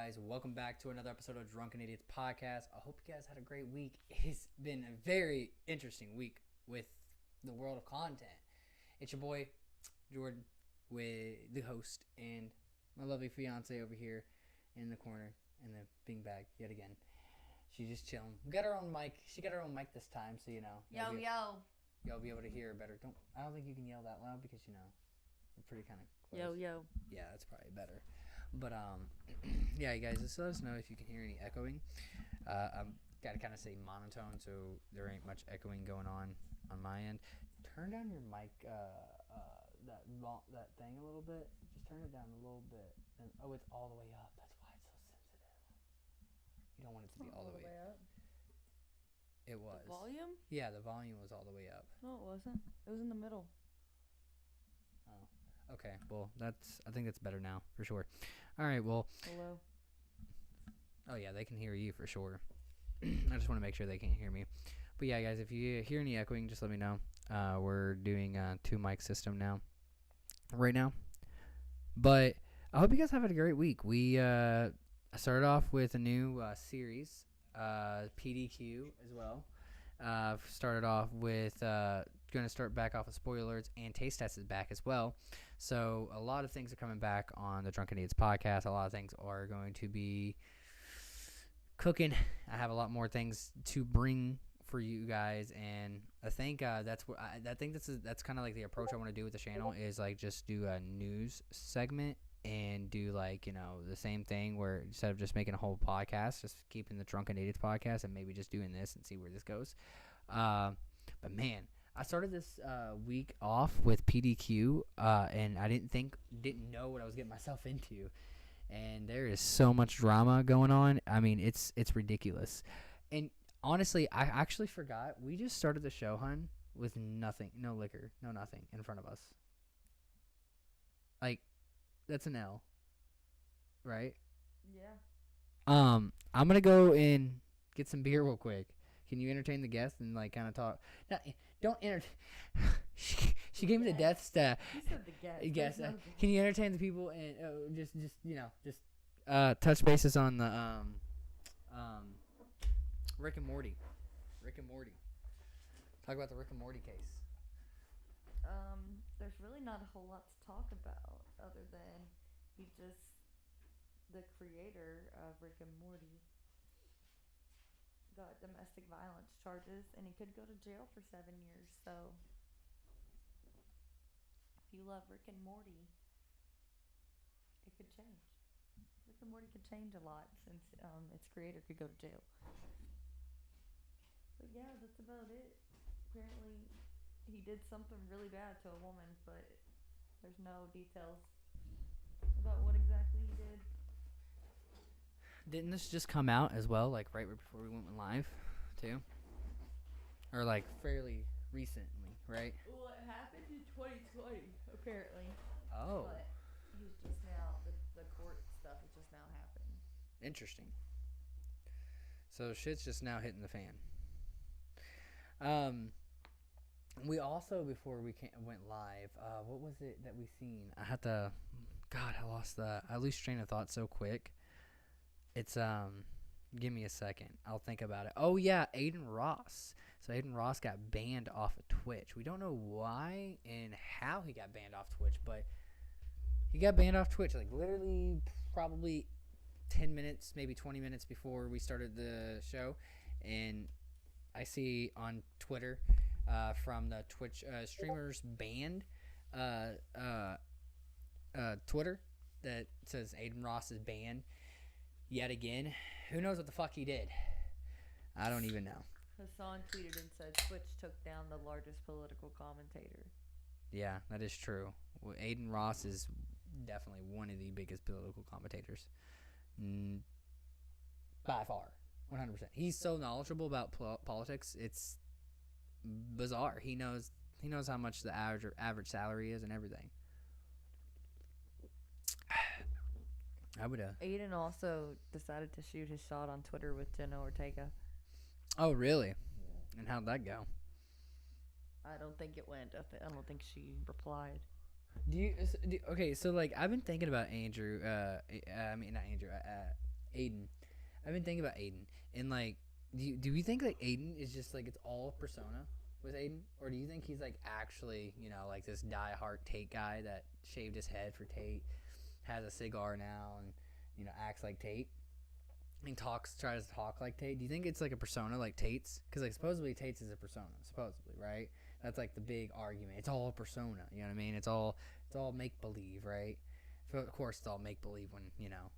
guys? Welcome back to another episode of Drunken Idiots Podcast. I hope you guys had a great week. It's been a very interesting week with the world of content. It's your boy, Jordan, with the host, and my lovely fiance over here in the corner in the beanbag yet again. She's just chilling. We got her own mic. She got her own mic this time, so Yo. Y'all be able to hear her better. I don't think you can yell that loud because we're pretty kind of close. Yo. Yeah, that's probably better. But yeah, you guys, just let us know if you can hear any echoing. I'm gotta kind of say monotone, so there ain't much echoing going on my end. Turn down your mic, that thing a little bit. Just turn it down a little bit. And it's all the way up. That's why it's so sensitive. You don't want it to be all the way up. It was. The volume? Yeah, the volume was all the way up. No, it wasn't. It was in the middle. Oh, okay. Well, I think that's better now for sure. All right. Well. Hello. Oh yeah, they can hear you for sure. I just want to make sure they can't hear me. But yeah, guys, if you hear any echoing, just let me know. We're doing a 2 mic system right now. But I hope you guys have a great week. We started off with a new series, PDQ as well. Started off with going to start back off with spoilers, and Taste Test is back as well. So a lot of things are coming back on the Drunken Idiots podcast. A lot of things are going to be cooking. I have a lot more things to bring for you guys, and I think that's what I think that's kind of like the approach I want to do with the channel is like just do a news segment and do like the same thing where instead of just making a whole podcast, just keeping the Drunken Idiots podcast and maybe just doing this and see where this goes. But man, I started this week off with PDQ, and I didn't know what I was getting myself into. And there is so much drama going on. I mean, it's ridiculous. And honestly, I actually forgot. We just started the show, hun, with nothing, no liquor, no nothing in front of us. Like, that's an L, right? Yeah. I'm gonna go and get some beer real quick. Can you entertain the guests and like kind of talk? No, don't entertain. She gave me the death stat. You said the guest. Can you entertain the people and just touch bases on the Rick and Morty. Talk about the Rick and Morty case. There's really not a whole lot to talk about other than the creator of Rick and Morty got domestic violence charges, and he could go to jail for 7 years. So if you love Rick and Morty, it could change. Rick and Morty could change a lot since its creator could go to jail. But yeah, that's about it. Apparently, he did something really bad to a woman, but there's no details about what exactly he did. Didn't this just come out as well, like right before we went live, too? Or like fairly recently, right? Well, it happened in 2020, apparently. Oh. But he's just now, the court stuff is just now happening. Interesting. So shit's just now hitting the fan. We also, before we went live, what was it that we seen? I lose train of thought so quick. It's, give me a second. I'll think about it. Oh yeah, Aiden Ross. So Aiden Ross got banned off of Twitch. We don't know why and how he got banned off Twitch, but he got banned off Twitch, like literally probably 10 minutes, maybe 20 minutes before we started the show. And I see on Twitter from the Twitch streamers banned Twitter that says Aiden Ross is banned yet again. Who knows what the fuck he did? I don't even know. Hassan tweeted and said Twitch took down the largest political commentator. Yeah, that is true. Aiden Ross is definitely one of the biggest political commentators. By far. 100%. He's so knowledgeable about politics. It's bizarre. He knows how much the average salary is and everything. Aiden also decided to shoot his shot on Twitter with Jenna Ortega. Oh, really? Yeah. And how'd that go? I don't think it went. I don't think she replied. Okay, so like I've been thinking about Andrew. Not Andrew. Aiden. I've been thinking about Aiden, and like, do you think like Aiden is just like it's all persona with Aiden, or do you think he's like actually like this die-hard Tate guy that shaved his head for Tate, has a cigar now, and acts like Tate, and tries to talk like Tate? Do you think it's like a persona like Tate's? Because like supposedly Tate's is a persona, supposedly, right? That's like the big argument. It's all a persona. You know what I mean? It's all make believe, right? Of course, it's all make believe when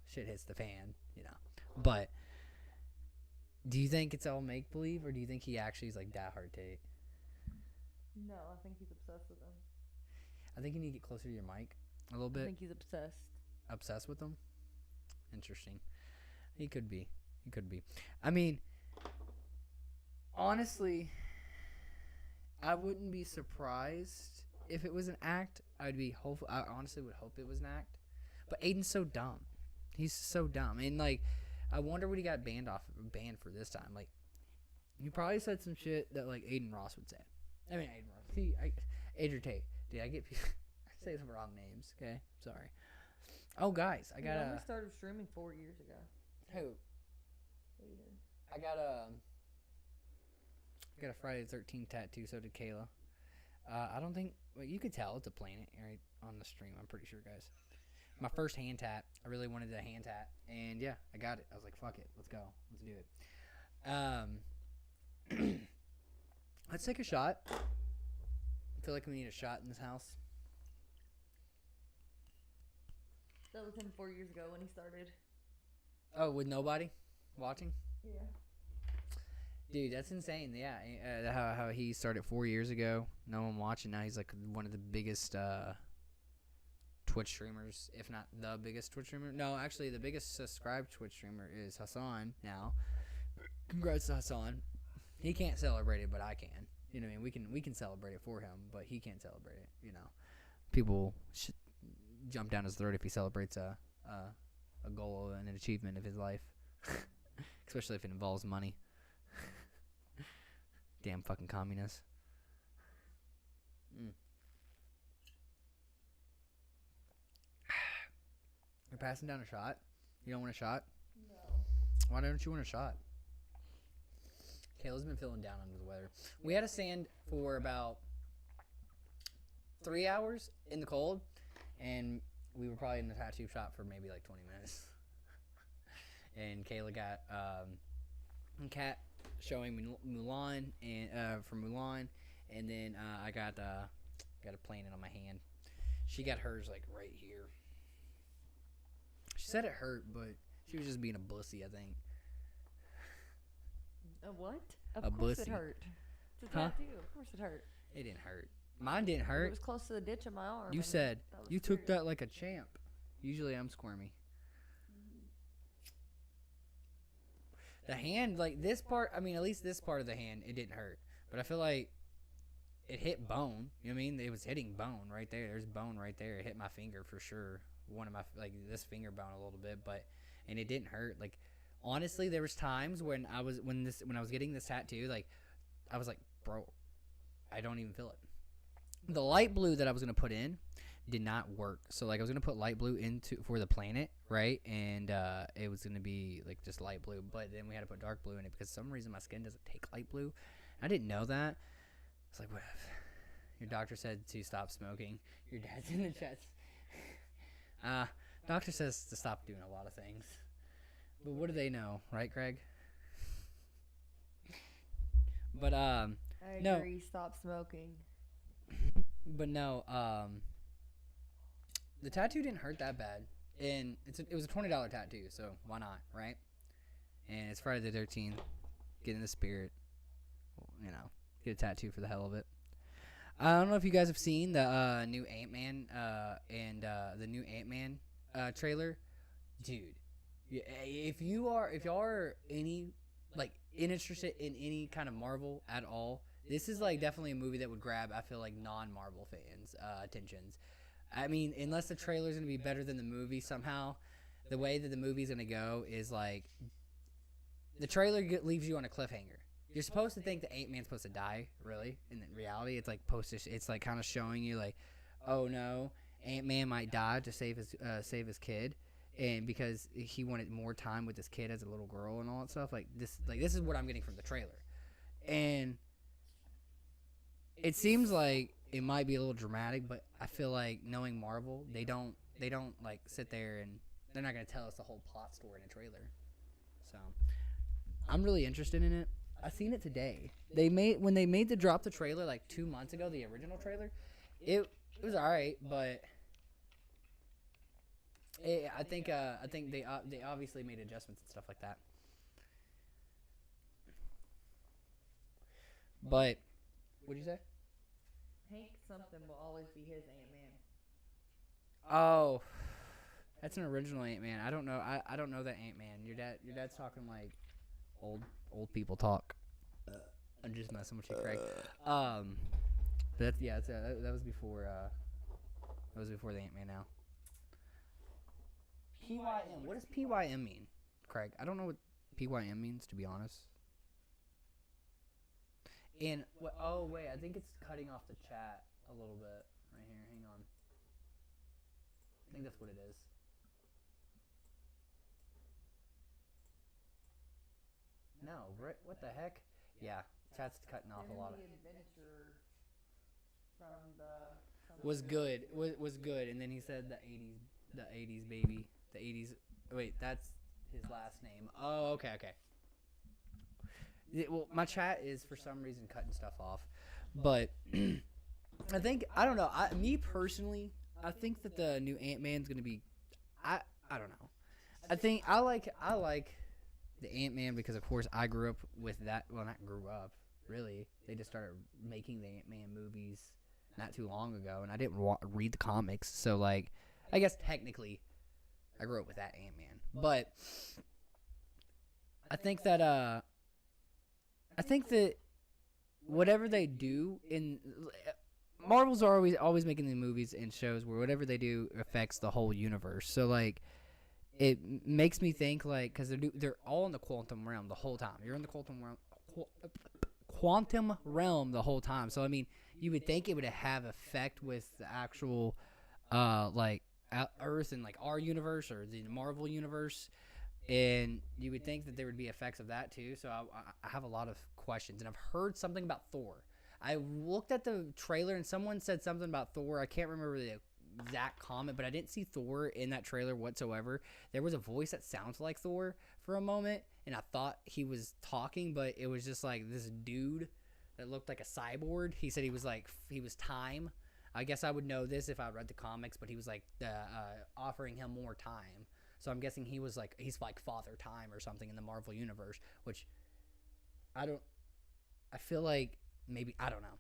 shit hits the fan. But do you think it's all make believe, or do you think he actually is like that hard Tate? No, I think he's obsessed with him. I think you need to get closer to your mic a little bit. I think he's obsessed. Obsessed with him? Interesting. He could be. I mean, honestly, I wouldn't be surprised if it was an act. I honestly would hope it was an act. But Aiden's so dumb. He's so dumb. And like, I wonder what he got banned for this time. Like, he probably said some shit that like Aiden Ross would say. I mean, Aiden Ross. Adrian Tate. Dude, I say some wrong names. Okay, sorry. Oh, guys, I only started streaming 4 years ago. Who? Aiden. I got a Friday the 13th tattoo. So did Kayla. I don't think. Well, you could tell it's a planet right on the stream. I'm pretty sure, guys. My first hand tat. I really wanted a hand tat, and yeah, I got it. I was like, "Fuck it, let's go, let's do it." Let's take a shot. I feel like we need a shot in this house. That was him 4 years ago when he started. Oh, with nobody watching? Yeah. Dude, that's insane. Yeah, how he started 4 years ago. No one watching. Now he's like one of the biggest Twitch streamers, if not the biggest Twitch streamer. No, actually, the biggest subscribed Twitch streamer is Hassan now. Congrats to Hassan. He can't celebrate it, but I can. You know what I mean? We can celebrate it for him, but he can't celebrate it. People should jump down his throat if he celebrates a goal and an achievement of his life, especially if it involves money. Damn fucking communists. You're passing down a shot? You don't want a shot? No. Why don't you want a shot? Kayla's been feeling down under the weather. We had to stand for about 3 hours in the cold, and we were probably in the tattoo shop for maybe like 20 minutes. And Kayla got Kat showing Mulan and from Mulan, and then I got a planet on my hand. She got hers like right here. She said it hurt, but she was just being a bussy, I think. A what? A Of course bussy. it hurt. It's a tattoo. Of course it hurt. It didn't hurt. Mine didn't It hurt. was close to the ditch of my arm. You and said that was you took scary. that like a champ. Usually I'm squirmy. The hand, like this part, I mean, at least this part of the hand, it didn't hurt. But I feel like it hit bone. You know what I mean? It was hitting bone right there. There's bone right there. It hit my finger for sure. One of my, like this finger bone a little bit, and it didn't hurt. Like, honestly, there was times when I was getting this tattoo, like, I was like, bro, I don't even feel it. The light blue that I was going to put in did not work. So like I was going to put light blue for the planet, right? And it was going to be like just light blue, but then we had to put dark blue in it because for some reason my skin doesn't take light blue. I didn't know that. It's like, what? Your doctor said to stop smoking. Your dad's in the chat. Doctor says to stop doing a lot of things. But what do they know, right, Craig? But I no. agree. Stop smoking. But no, the tattoo didn't hurt that bad, and it was a $20 tattoo, so why not, right? And it's Friday the 13th. Get in the spirit, get a tattoo for the hell of it. I don't know if you guys have seen the new Ant-Man and the new Ant-Man trailer, dude. If y'all are interested in any kind of Marvel at all, this is like definitely a movie that would grab, I feel like, non-Marvel fans' attentions. I mean, unless the trailer's gonna be better than the movie somehow, the way that the movie's gonna go is like the trailer leaves you on a cliffhanger. You're supposed to think that Ant-Man's supposed to die, really. In reality, it's like it's like kind of showing you like, oh no, Ant-Man might die to save his kid, and because he wanted more time with his kid as a little girl and all that stuff. Like this is what I'm getting from the trailer, and it seems like it might be a little dramatic, but I feel like knowing Marvel, they don't like sit there and they're not gonna tell us the whole plot story in a trailer. So I'm really interested in it. I seen it today. When they made the drop the trailer like 2 months ago, the original trailer, it was alright, but I think they obviously made adjustments and stuff like that. But what'd you say? Hank something will always be his Ant-Man. Oh, that's an original Ant-Man. I don't know. I don't know that Ant-Man. Your dad's talking like old people talk. I'm just messing with you, Craig. But that was before the Ant-Man now. PYM. What does PYM mean, Craig? I don't know what PYM means, to be honest. And what? Oh wait, I think it's cutting off the chat a little bit right here. Hang on. I think that's what it is. No, right? What the heck? Yeah, chat's cutting off a lot. The adventure from Was good. Was good. And then he said the 80s baby. The 80s. Wait, that's his last name. Oh, okay. Well, my chat is for some reason cutting stuff off, but I don't know. Me personally, I think that the new Ant-Man's gonna be. I don't know. I think I like the Ant-Man because of course I grew up with that. Well, not grew up really. They just started making the Ant-Man movies not too long ago, and I didn't read the comics, so like I guess technically I grew up with that Ant-Man. But I think that whatever they do in Marvel's are always making the movies and shows where whatever they do affects the whole universe. So like it makes me think like because they're all in the quantum realm the whole time. You're in the quantum realm the whole time. So I mean, you would think it would have effect with the actual like Earth and like our universe or the Marvel universe. And you would think that there would be effects of that too. So I have a lot of questions. And I've heard something about Thor. I looked at the trailer and someone said something about Thor. I can't remember the exact comment, but I didn't see Thor in that trailer whatsoever. There was a voice that sounds like Thor for a moment, and I thought he was talking, but it was just like this dude that looked like a cyborg. He said he was time. I guess I would know this if I read the comics, but he was like offering him more time. So I'm guessing he's like Father Time or something in the Marvel universe, which I feel like maybe I don't know.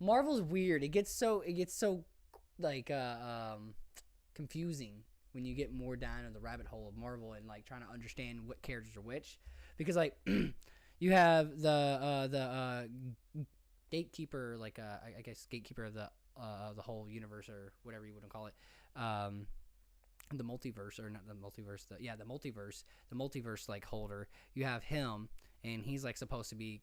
Marvel's weird. It gets so like confusing when you get more down in the rabbit hole of Marvel and like trying to understand what characters are which, because like you have the gatekeeper, like I guess gatekeeper of the whole universe or whatever you want to call it. The multiverse, or not the multiverse, the multiverse like holder. You have him, and he's like supposed to be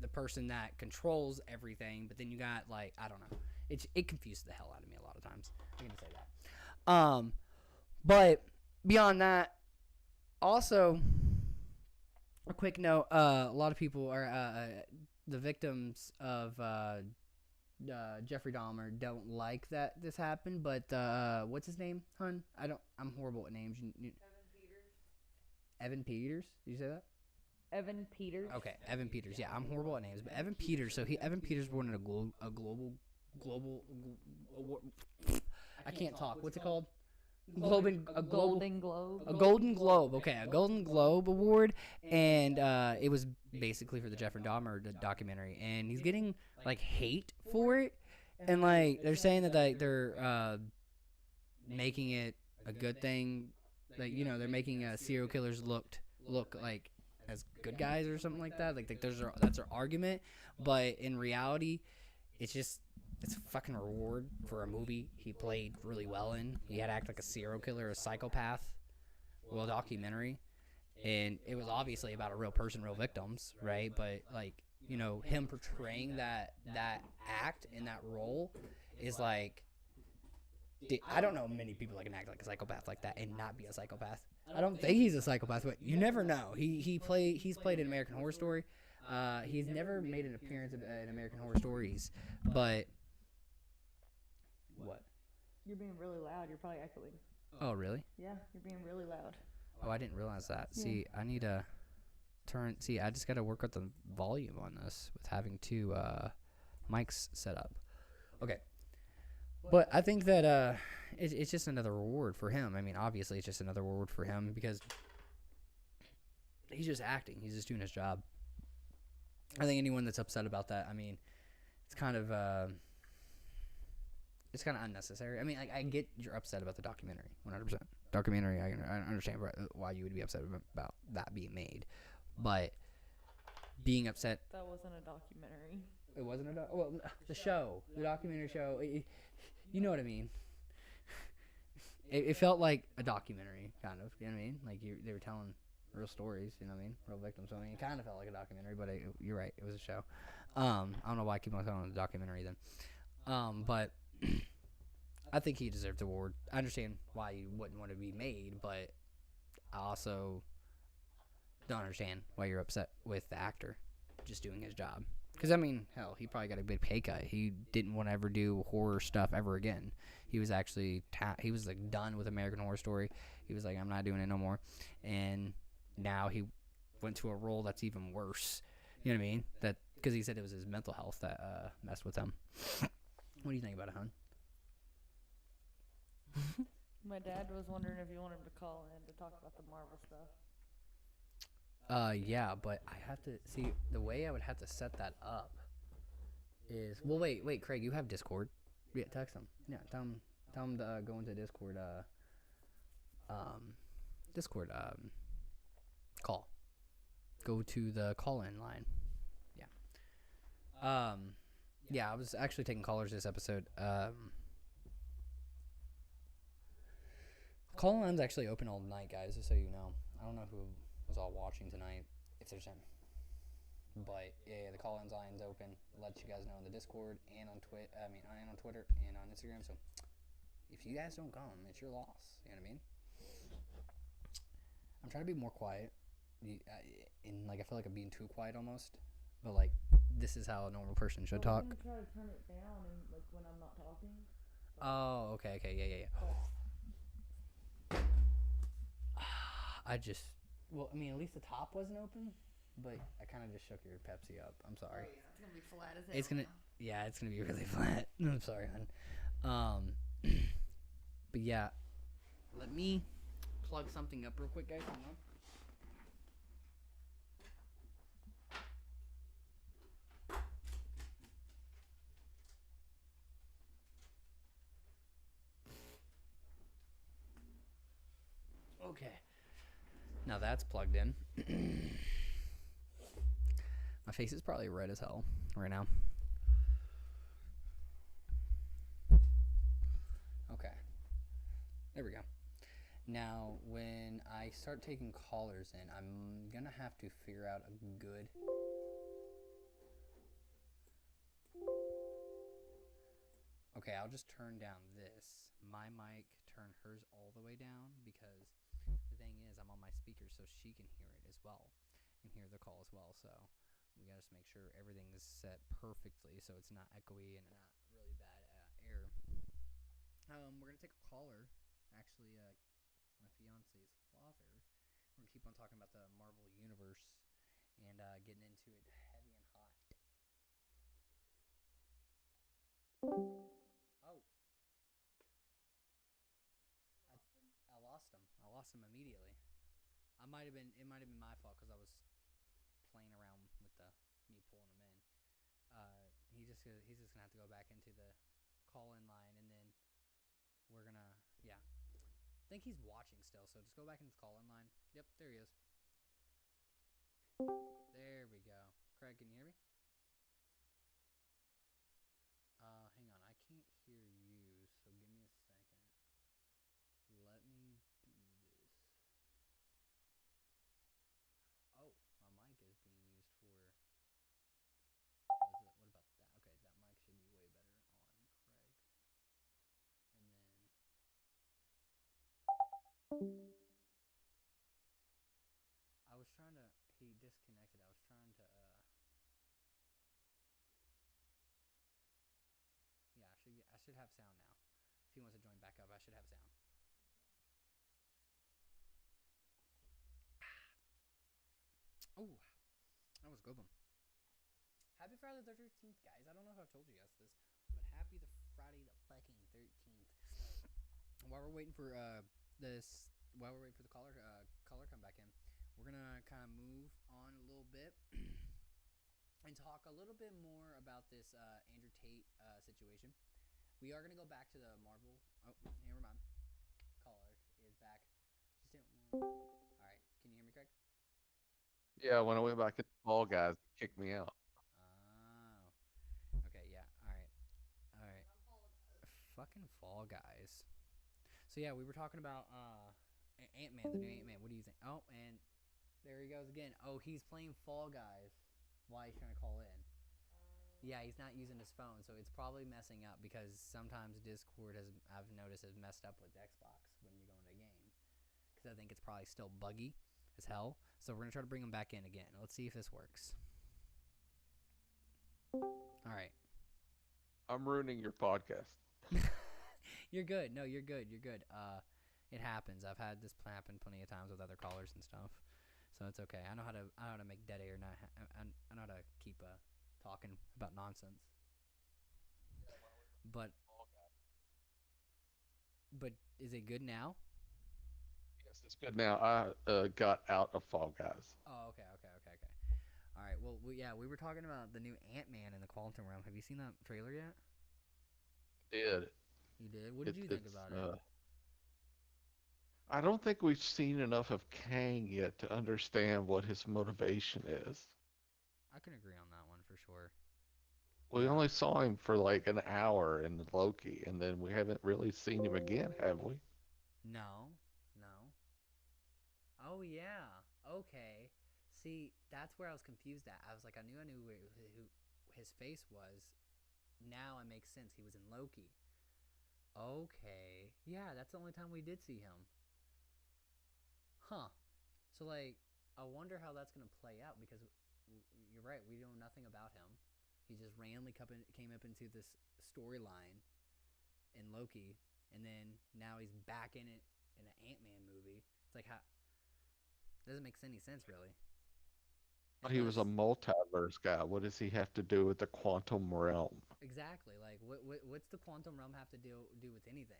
the person that controls everything, but then you got like I don't know, it confuses the hell out of me a lot of times. I'm gonna say that. But beyond that, also a quick note: a lot of people are the victims of Jeffrey Dahmer don't like that this happened, but what's his name, hun? I'm horrible at names. Evan Peters? Did you say that? Evan Peters. Okay, Evan Peters. Yeah, I'm horrible at names, but Evan Peters. So Evan Peters won a global. I can't talk. What's it called? Golden Globe. A Golden Globe. Okay, a Golden Globe award, and it was basically for the Jeffrey Dahmer documentary, and he's getting like hate for it, and like they're saying that like they're making it a good thing, like they're making serial killers look like as good guys or something like that. Like that's their argument, but in reality, it's a fucking reward for a movie he played really well in. He had to act like a serial killer, a psychopath, well, documentary, and it was obviously about a real person, real victims, right? But like him portraying that act in that role is like, I don't know many people that can act like a psychopath like that and not be a psychopath. I don't think he's a psychopath, but you never know. He's played in American Horror Story. He's never made an appearance in American Horror Stories, but what? You're being really loud. You're probably echoing. Oh, really? Yeah, you're being really loud. Oh, I didn't realize that. Yeah. See, I need to turn. See, I just got to work with the volume on this with having two mics set up. Okay. But I think that it's just another reward for him. I mean, obviously, it's just another reward for him because he's just acting. He's just doing his job. I think anyone that's upset about that, I mean, it's kind of unnecessary. I mean, I get you're upset about the documentary, 100%. Documentary, I understand why you would be upset about that being made, but being upset. That wasn't a documentary. It wasn't the show, the documentary show. You know what I mean? It felt like a documentary, kind of. You know what I mean? Like they were telling real stories. You know what I mean? Real victims. So I mean, it kind of felt like a documentary, but you're right. It was a show. I don't know why I keep on calling it a documentary then. But I think he deserved the award. I understand why you wouldn't want to be made, but I also don't understand why you're upset with the actor just doing his job. Because, I mean, hell, he probably got a big pay cut. He didn't want to ever do horror stuff ever again. He was actually, he was like done with American Horror Story. He was like, I'm not doing it no more. And now he went to a role that's even worse. You know what I mean? That because he said it was his mental health that messed with him. What do you think about it, hon? My dad was wondering if you wanted him to call in to talk about the Marvel stuff. Yeah, but I have to see the way I would have to set that up is wait, Craig, you have Discord. Yeah, text him. Yeah, tell him to go into Discord. Discord. Call. Go to the call-in line. Yeah. Yeah, I was actually taking callers this episode. Call line's actually open all night, guys, just so you know. I don't know who was all watching tonight, if there's him. But yeah, the call-in line's open. Let you guys know on the Discord and on Twitter and on Instagram. So if you guys don't come, it's your loss. You know what I mean? I'm trying to be more quiet. I feel like I'm being too quiet almost. But like, this is how a normal person should talk. I'm gonna try to turn it down and like when I'm not talking. Oh, okay, yeah. I mean, at least the top wasn't open, but I kind of just shook your Pepsi up. I'm sorry. Oh, yeah, it's gonna be flat as hell. It's gonna be really flat. I'm sorry, hon. But yeah, let me plug something up real quick, guys. Hold on. Okay. Now that's plugged in. My face is probably red as hell right now. Okay. There we go. Now, when I start taking callers in, I'm going to have to figure out a good... Okay, I'll just turn down this. My mic, turn hers all the way down because the thing is I'm on my speaker so she can hear it as well and hear the call as well. So we got to just make sure everything is set perfectly so it's not echoey and not really bad air. We're going to take a caller. Actually, my fiance's father. We're going to keep on talking about the Marvel Universe and getting into it heavy and hot. Oh. I lost him immediately. It might have been my fault because I was playing around with me pulling him in. He's just gonna have to go back into the call-in line, and then we're gonna I think he's watching still, so just go back into the call-in line. Yep, there he is. There we go. Craig, can you hear me? Hang on, I can't hear you, so give me a second. Let me do this. Oh, my mic is being used for... What about that? Okay, that mic should be way better on Craig. And then... trying to. He disconnected. I was trying to. Yeah, I should have sound now. If he wants to join back up, I should have sound. Oh, that was a good one. Happy Friday the 13th, guys. I don't know if I've told you guys this, but happy the Friday the fucking 13th. While we're waiting for the caller come back in, we're gonna kind of move on a little bit and talk a little bit more about this Andrew Tate situation. We are gonna go back to the Marvel. Oh, never mind. Caller is back. Just didn't want. All right, can you hear me, Craig? Yeah, when I went back in Fall Guys, it kicked me out. Oh, okay, yeah. All right. Fucking Fall Guys. So yeah, we were talking about Ant-Man, the new Ant-Man. What do you think? Oh, and there he goes again. Oh, he's playing Fall Guys while he's trying to call in. Yeah, he's not using his phone, so it's probably messing up because sometimes Discord I've noticed has messed up with Xbox when you go into a game. Because I think it's probably still buggy as hell. So we're gonna try to bring him back in again. Let's see if this works. All right. I'm ruining your podcast. You're good. No, you're good. You're good. It happens. I've had this happen plenty of times with other callers and stuff, so it's okay. I know how to make dead air. Not. I know how to keep talking about nonsense. But is it good now? Yes, it's good now. I got out of Fall Guys. Oh, okay. All right. Well, yeah, we were talking about the new Ant-Man in the Quantum Realm. Have you seen that trailer yet? Did You did. What did you think it's about it? I don't think we've seen enough of Kang yet to understand what his motivation is. I can agree on that one for sure. We Yeah. only saw him for like an hour in Loki, and then we haven't really seen him again, have we? No. No. Oh yeah. Okay. See, that's where I was confused at. I was like, I knew who his face was. Now it makes sense. He was in Loki. Okay. Yeah, that's the only time we did see him. Huh. So like, I wonder how that's gonna play out because you're right. We know nothing about him. He just randomly came up into this storyline in Loki, and then now he's back in it in an Ant-Man movie. It's like how doesn't make any sense really. He was a Unless multiverse guy. What does he have to do with the quantum realm? exactly like what's the quantum realm have to do with anything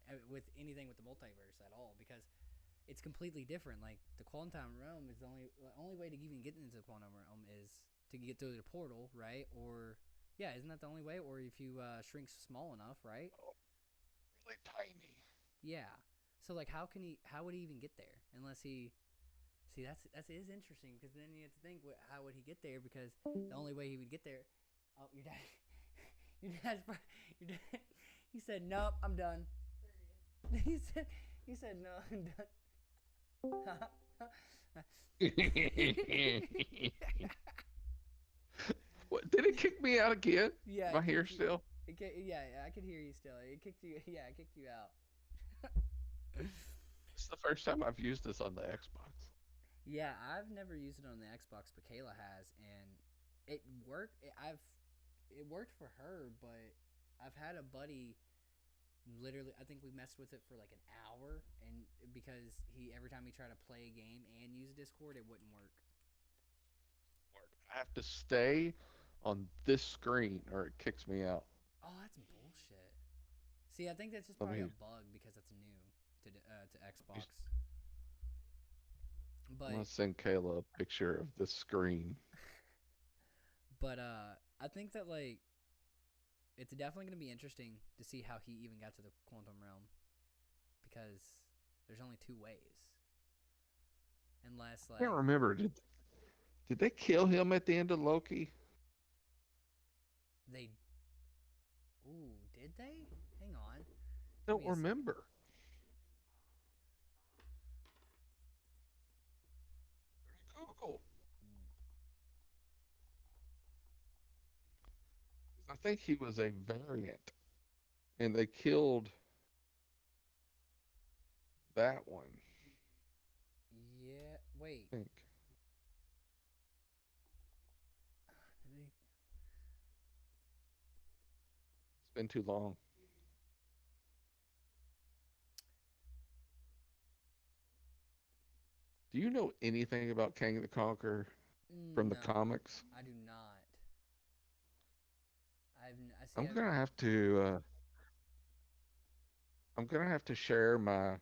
with the multiverse at all? Because it's completely different. Like the quantum realm is the only way to even get into the quantum realm is to get through the portal, right? Or yeah, isn't that the only way? Or if you shrink small enough, right? Oh, really tiny. Yeah. So like, how would he even get there unless he? See, that's is interesting because then you have to think how would he get there because the only way he would get there. Oh, your dad, your dad's, your dad. He said, "Nope, I'm done." He said, "No, I'm done." What, did it kick me out again? Yeah, Am I it here kicked you. still? Yeah, I can hear you still. It kicked you. Yeah, it kicked you out. It's the first time I've used this on the Xbox. Yeah, I've never used it on the Xbox, but Kayla has, and it worked. It worked for her, but I've had a buddy. Literally, I think we messed with it for like an hour, and because he every time he tried to play a game and use Discord, it wouldn't work. I have to stay on this screen or it kicks me out. Oh, that's bullshit. See, I think that's just Let probably a me, bug because it's new to I'm Xbox. gonna But send Kayla a picture of this screen. I think that like it's definitely going to be interesting to see how he even got to the quantum realm because there's only two ways. Unless I can't like remember. Did they kill him at the end of Loki? they did they? Hang on. Give Don't me a second. remember. Google. I think he was a variant, and they killed that one. Yeah, wait. I think. been too long. Do you know anything about King the Conqueror from the No, comics? I do not. I see. I'm gonna have to. I'm gonna have to share my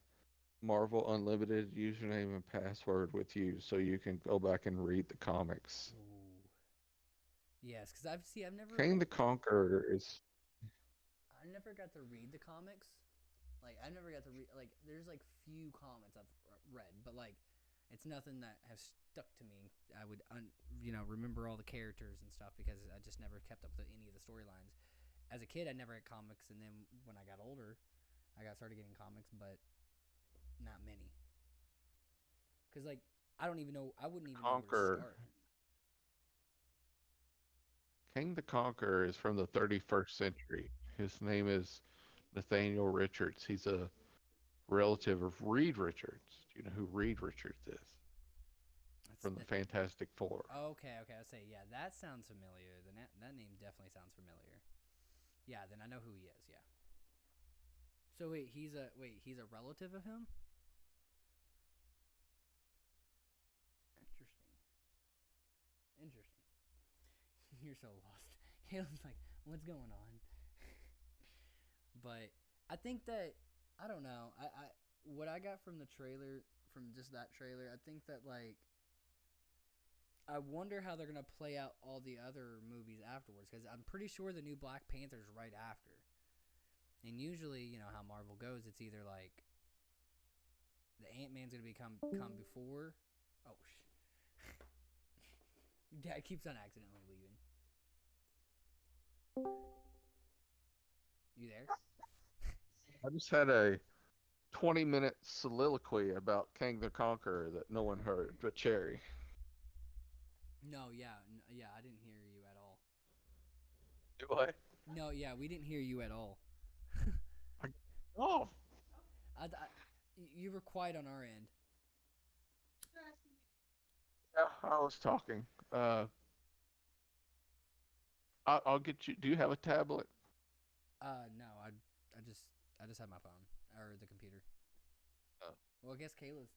Marvel Unlimited username and password with you so you can go back and read the comics. Ooh. Yes, because I've King the Conqueror is got to read the comics. Like I never got to read. Like there's like few comics I've read, but like it's nothing that has stuck to me. I would remember all the characters and stuff because I just never kept up with any of the storylines. As a kid, I never had comics, and then when I got older, I got started getting comics, but not many. Cause like I don't even know. I wouldn't even know where to Conqueror. start. King the Conqueror is from the 31st century. His name is Nathaniel Richards. He's a relative of Reed Richards. Do you know who Reed Richards is? That's From the that. Fantastic Four. Okay, okay. I say yeah. That sounds familiar. That name definitely sounds familiar. Yeah, then I know who he is. Yeah. So he's a relative of him. Interesting. Interesting. You're so lost. Caleb's like, what's going on? But I think that I don't know. I what I got from the trailer, from just that trailer, I think that like I wonder how they're gonna play out all the other movies afterwards because I'm pretty sure the new Black Panther's right after. And usually, you know how Marvel goes. It's either like the Ant-Man's gonna come before. Oh, Dad keeps on accidentally leaving. You there? I just had a 20-minute soliloquy about King the Conqueror that no one heard but Cherry. No, yeah, yeah. I didn't hear you at all. Do I? No, yeah, we didn't hear you at all. Oh, You were quiet on our end. yeah, I was talking. I'll get you. Do you have a tablet? No, I just I just have my phone or the computer. Oh. Well, I guess Kayla's.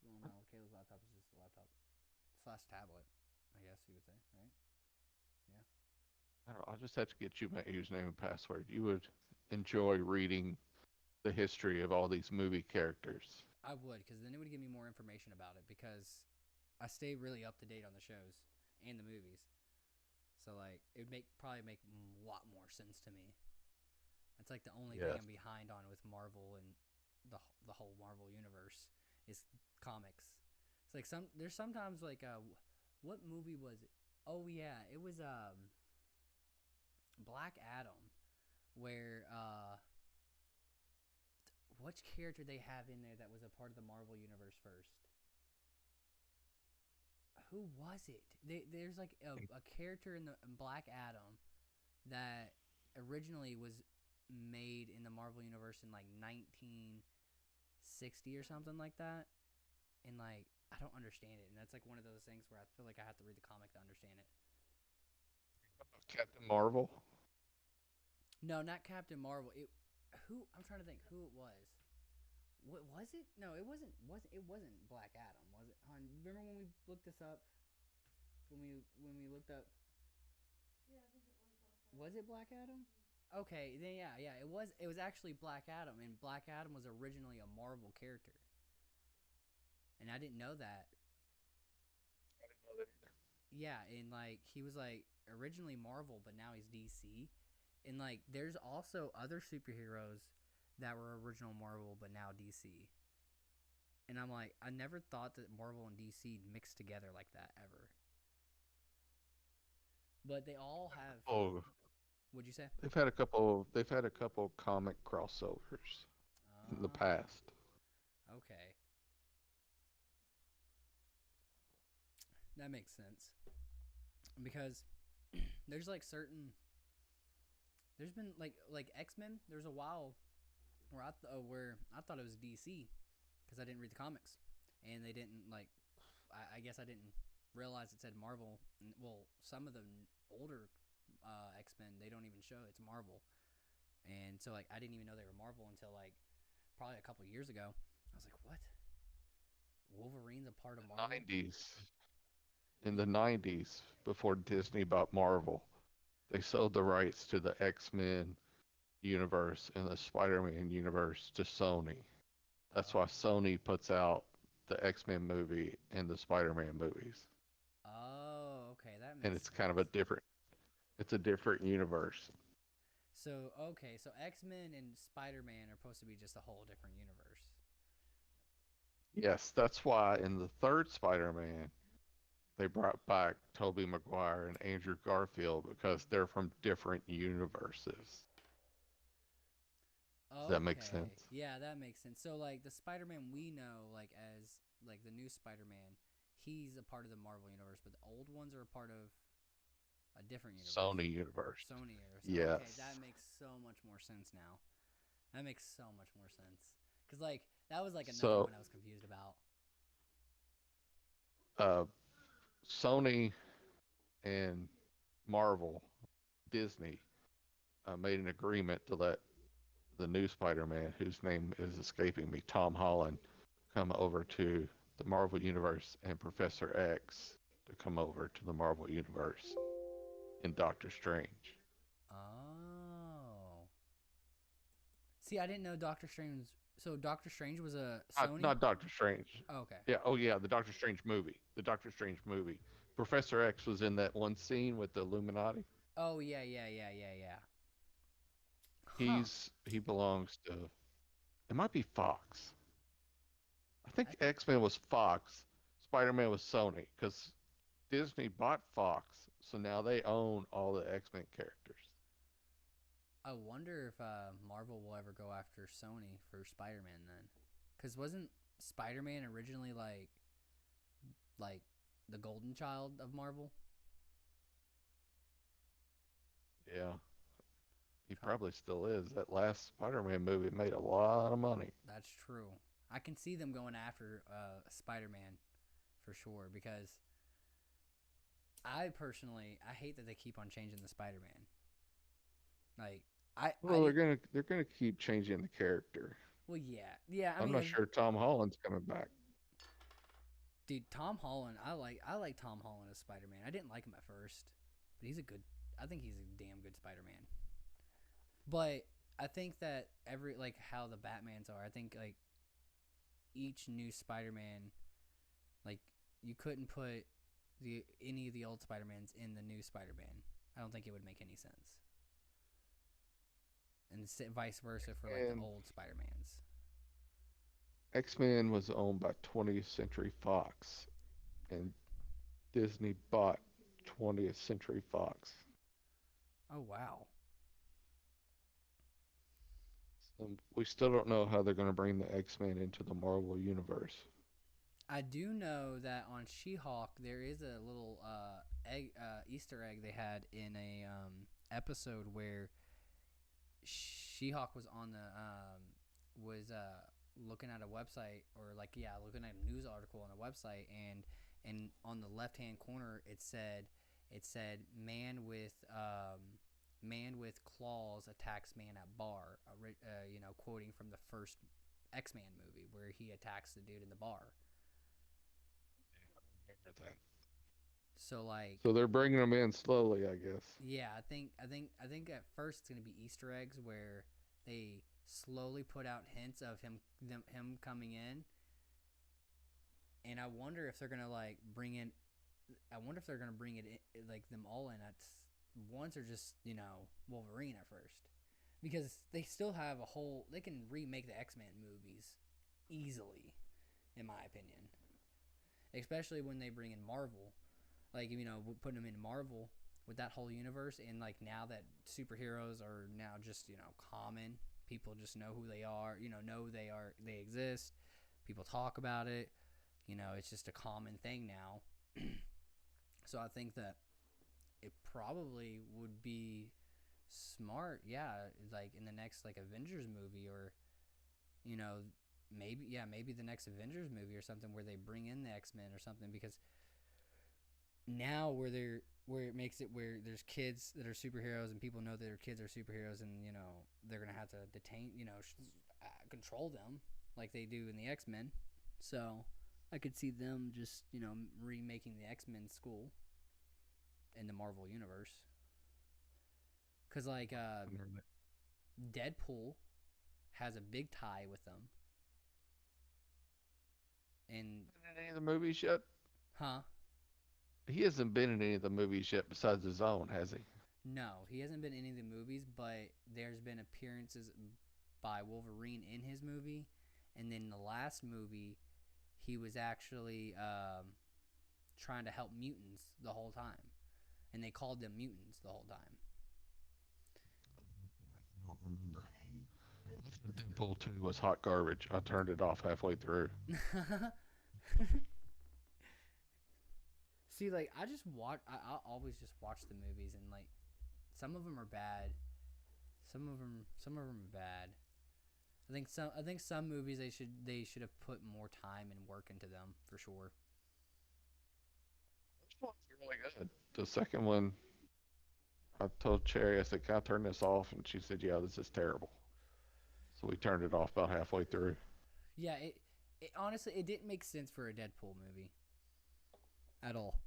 Well, no, Kayla's laptop is just a laptop slash tablet. I guess you would say, right? Yeah. I don't know, I'll just have to get you my username and password. You would enjoy reading the history of all these movie characters. I would, because then it would give me more information about it. Because I stay really up to date on the shows and the movies, so like it would probably make a lot more sense to me. That's like the only thing Yes. I'm behind on with Marvel and the whole Marvel universe is comics. It's like there's sometimes like what movie was it? Oh yeah, it was Black Adam, where which character they have in there that was a part of the Marvel universe first? Who was it? There's like a character in the in Black Adam that originally was made in the Marvel universe in like 1960 or something like that. And like I don't understand it, and that's like one of those things where I feel like I have to read the comic to understand it. Captain Marvel. No, not Captain Marvel. Who I'm trying to think who it was. What was it? No, it wasn't Black Adam, was it? Hon, remember when we looked this up? When we looked up, Yeah, I think it was Black Adam. was it Black Adam? Okay, then yeah, it was actually Black Adam, and Black Adam was originally a Marvel character, and I didn't know that. I didn't know that either. Yeah, and like he was like originally Marvel, but now he's DC, and like there's also other superheroes that were original Marvel but now DC. And I'm like, I never thought that Marvel and DC mixed together like that ever. But they all have. Oh, What'd you say? they've had a couple. They've had a couple comic crossovers in the past. Okay, that makes sense because there's like certain. There's been like X-Men. There's a while where I thought it was DC because I didn't read the comics, and they didn't like. I guess I didn't realize it said Marvel. Well, some of the older X-Men they don't even show it's Marvel. And so like I didn't even know they were Marvel until like probably a couple years ago. I was like, what? Wolverine's a part of Marvel? 90s. In the 90s, before Disney bought Marvel, they sold the rights to the X-Men universe and the Spider-Man universe to Sony. That's why Oh. Sony puts out the X-Men movie and the Spider-Man movies. Oh, okay, that And makes it's kind of a sense. different it's a different universe. So okay, so X-Men and Spider-Man are supposed to be just a whole different universe. Yes, that's why in the third Spider-Man they brought back Tobey Maguire and Andrew Garfield because they're from different universes. Does that make Okay. sense? Yeah, that makes sense. So like the Spider-Man we know like as like the new Spider-Man, he's a part of the Marvel universe, but the old ones are a part of a different universe. Sony universe. Sony universe. Okay, that Yes. makes so much more sense now. That makes so much more sense. Cuz like that was like another So, one I was confused about. uh, Sony and Marvel, Disney, made an agreement to let the new Spider-Man, whose name is escaping me, Tom Holland, come over to the Marvel Universe, and Professor X to come over to the Marvel Universe in Doctor Strange. Oh. See, I didn't know Doctor Strange. So Doctor Strange was a Not, Sony. not Doctor Strange. Oh, okay. Yeah. Oh, yeah. The Doctor Strange movie. The Doctor Strange movie. Professor X was in that one scene with the Illuminati. Oh yeah, yeah, yeah, yeah, yeah. Huh. He belongs to. It might be Fox. I I think th- X Men was Fox. Spider Man was Sony because Disney bought Fox, so now they own all the X Men characters. I wonder if Marvel will ever go after Sony for Spider-Man then, because wasn't Spider-Man originally like the golden child of Marvel? Yeah, he Try- probably still is. That last Spider Man movie made a lot of money. That's true. I can see them going after Spider-Man for sure because I personally I hate that they keep on changing the Spider-Man. Like I Well, didn't. they're gonna keep changing the character. Well, yeah, yeah. I I'm mean, not sure Tom Holland's coming back. dude, Tom Holland. I like Tom Holland as Spider Man. I didn't like him at first, but he's a good. I think he's a damn good Spider Man. But I think that every like how the Batmans are. I think like each new Spider Man, like you couldn't put the any of the old Spider Mans in the new Spider Man. I don't think it would make any sense. And vice versa for like the And old Spider Mans. X Men was owned by 20th Century Fox, and Disney bought 20th Century Fox. Oh wow. We still don't know how they're going to bring the X Men into the Marvel universe. I do know that on She-Hulk there is a little egg Easter egg they had in a episode where She-Hulk was on the was looking at a website or like yeah looking at a news article on a website and on the left hand corner it said man with claws attacks man at bar, quoting from the first X-Man movie where he attacks the dude in the bar. So like, So they're bringing them in slowly, I guess. yeah, I think at first it's gonna be Easter eggs where they slowly put out hints of him coming in, and I wonder if they're gonna like bring in. I wonder if they're gonna bring it in, like them all in at once or just Wolverine at first, because they still have a whole. They can remake the X-Men movies easily, in my opinion, especially when they bring in Marvel. Like putting them in Marvel with that whole universe, and like now that superheroes are now just common, people just know who they are. They exist. People talk about it. It's just a common thing now. So I think that it probably would be smart, yeah, like in the next like Avengers movie or you know maybe the next Avengers movie or something where they bring in the X-Men or something because now where they're where it makes it where there's kids that are superheroes and people know that their kids are superheroes and they're gonna have to detain control them like they do in the X-Men. So I could see them just remaking the X-Men school in the Marvel universe. Cause like Deadpool has a big tie with them. And Any of the movies yet? huh? He hasn't been in any of the movies yet besides his own, has he? No, he hasn't been in any of the movies, but there's been appearances by Wolverine in his movie, and then the last movie, he was actually trying to help mutants the whole time, and they called them mutants the whole time. I don't remember. Deadpool 2 was hot garbage. I turned it off halfway through. See, like I just watch. I always just watch the movies, and like some of them are bad. Some of them are bad. I think some movies they should have put more time and work into them for sure. This one's really good. The second one, I told Cherry, I said, "Can I turn this off?" And she said, "Yeah, this is terrible." So we turned it off about halfway through. Yeah, it honestly it didn't make sense for a Deadpool movie at all.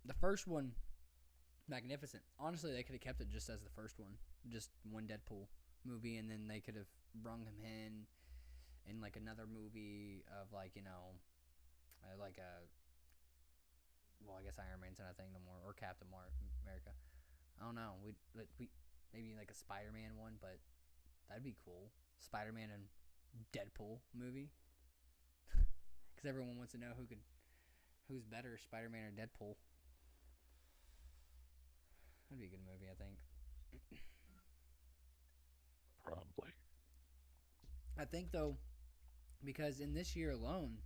The first one, magnificent. Honestly, they could have kept it just as the first one, just one Deadpool movie, and then they could have brung him in like another movie of like like a well, I guess Iron Man's not a thing no more, or Captain America. I don't know. We maybe like a Spider-Man one, but that'd be cool. Spider-Man and Deadpool movie, because everyone wants to know who's better, Spider-Man or Deadpool. That'd be a good movie, I think. Probably. I think though, because in this year alone,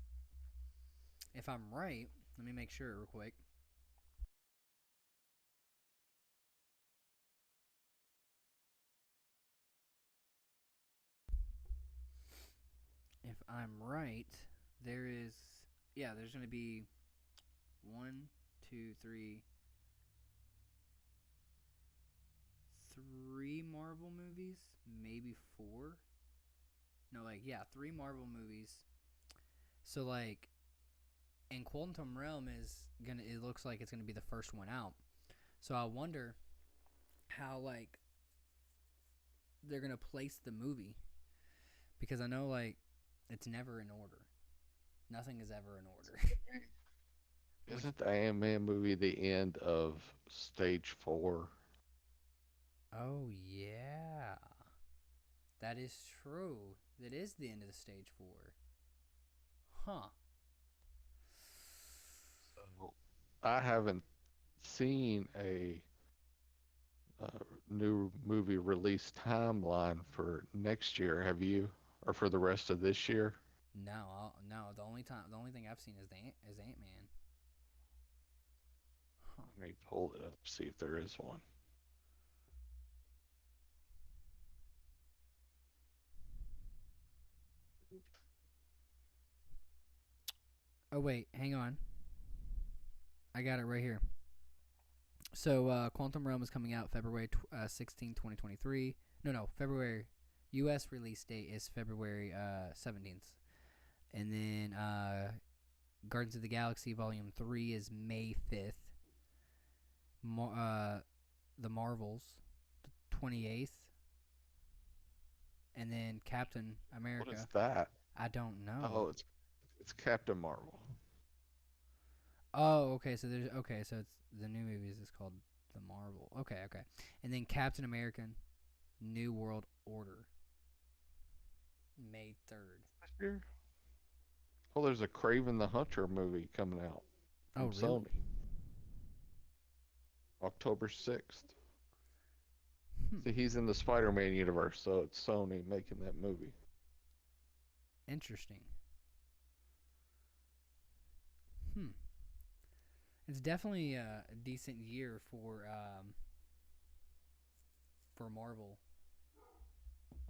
if I'm right, let me make sure real quick. If I'm right, there's going to be one, two, three Marvel movies, maybe four. No, like yeah, three Marvel movies. So like, and Quantum Realm is gonna. It looks like it's gonna be the first one out. So I wonder how like they're gonna place the movie because I know like it's never in order. Nothing is ever in order. Which Isn't the Ant Man movie the end of stage 4? oh yeah, that is true. That is the end of the stage 4. Huh. So I haven't seen a new movie release timeline for next year. Have you? Or for the rest of this year? No, no. The only thing I've seen is Ant Man. Huh. Let me pull it up, see if there is one. Oh wait, hang on. I got it right here. So Quantum Realm is coming out February 16, 2023. No, February. U.S. release date is February 17th. And then Guardians of the Galaxy Volume 3 is May 5th. The Marvels, 28th. And then Captain What America. is that? I don't know. Oh, it's Captain Marvel. Oh, okay. So it's the new movie is called The Marvel. Okay. And then Captain American New World Order, May 3rd. Here? Oh, there's a Craven the Hunter movie coming out Oh, from really? Sony, October 6th. Hmm. See, he's in the Spider-Man universe, so it's Sony making that movie. Interesting. Hmm. It's definitely a decent year for Marvel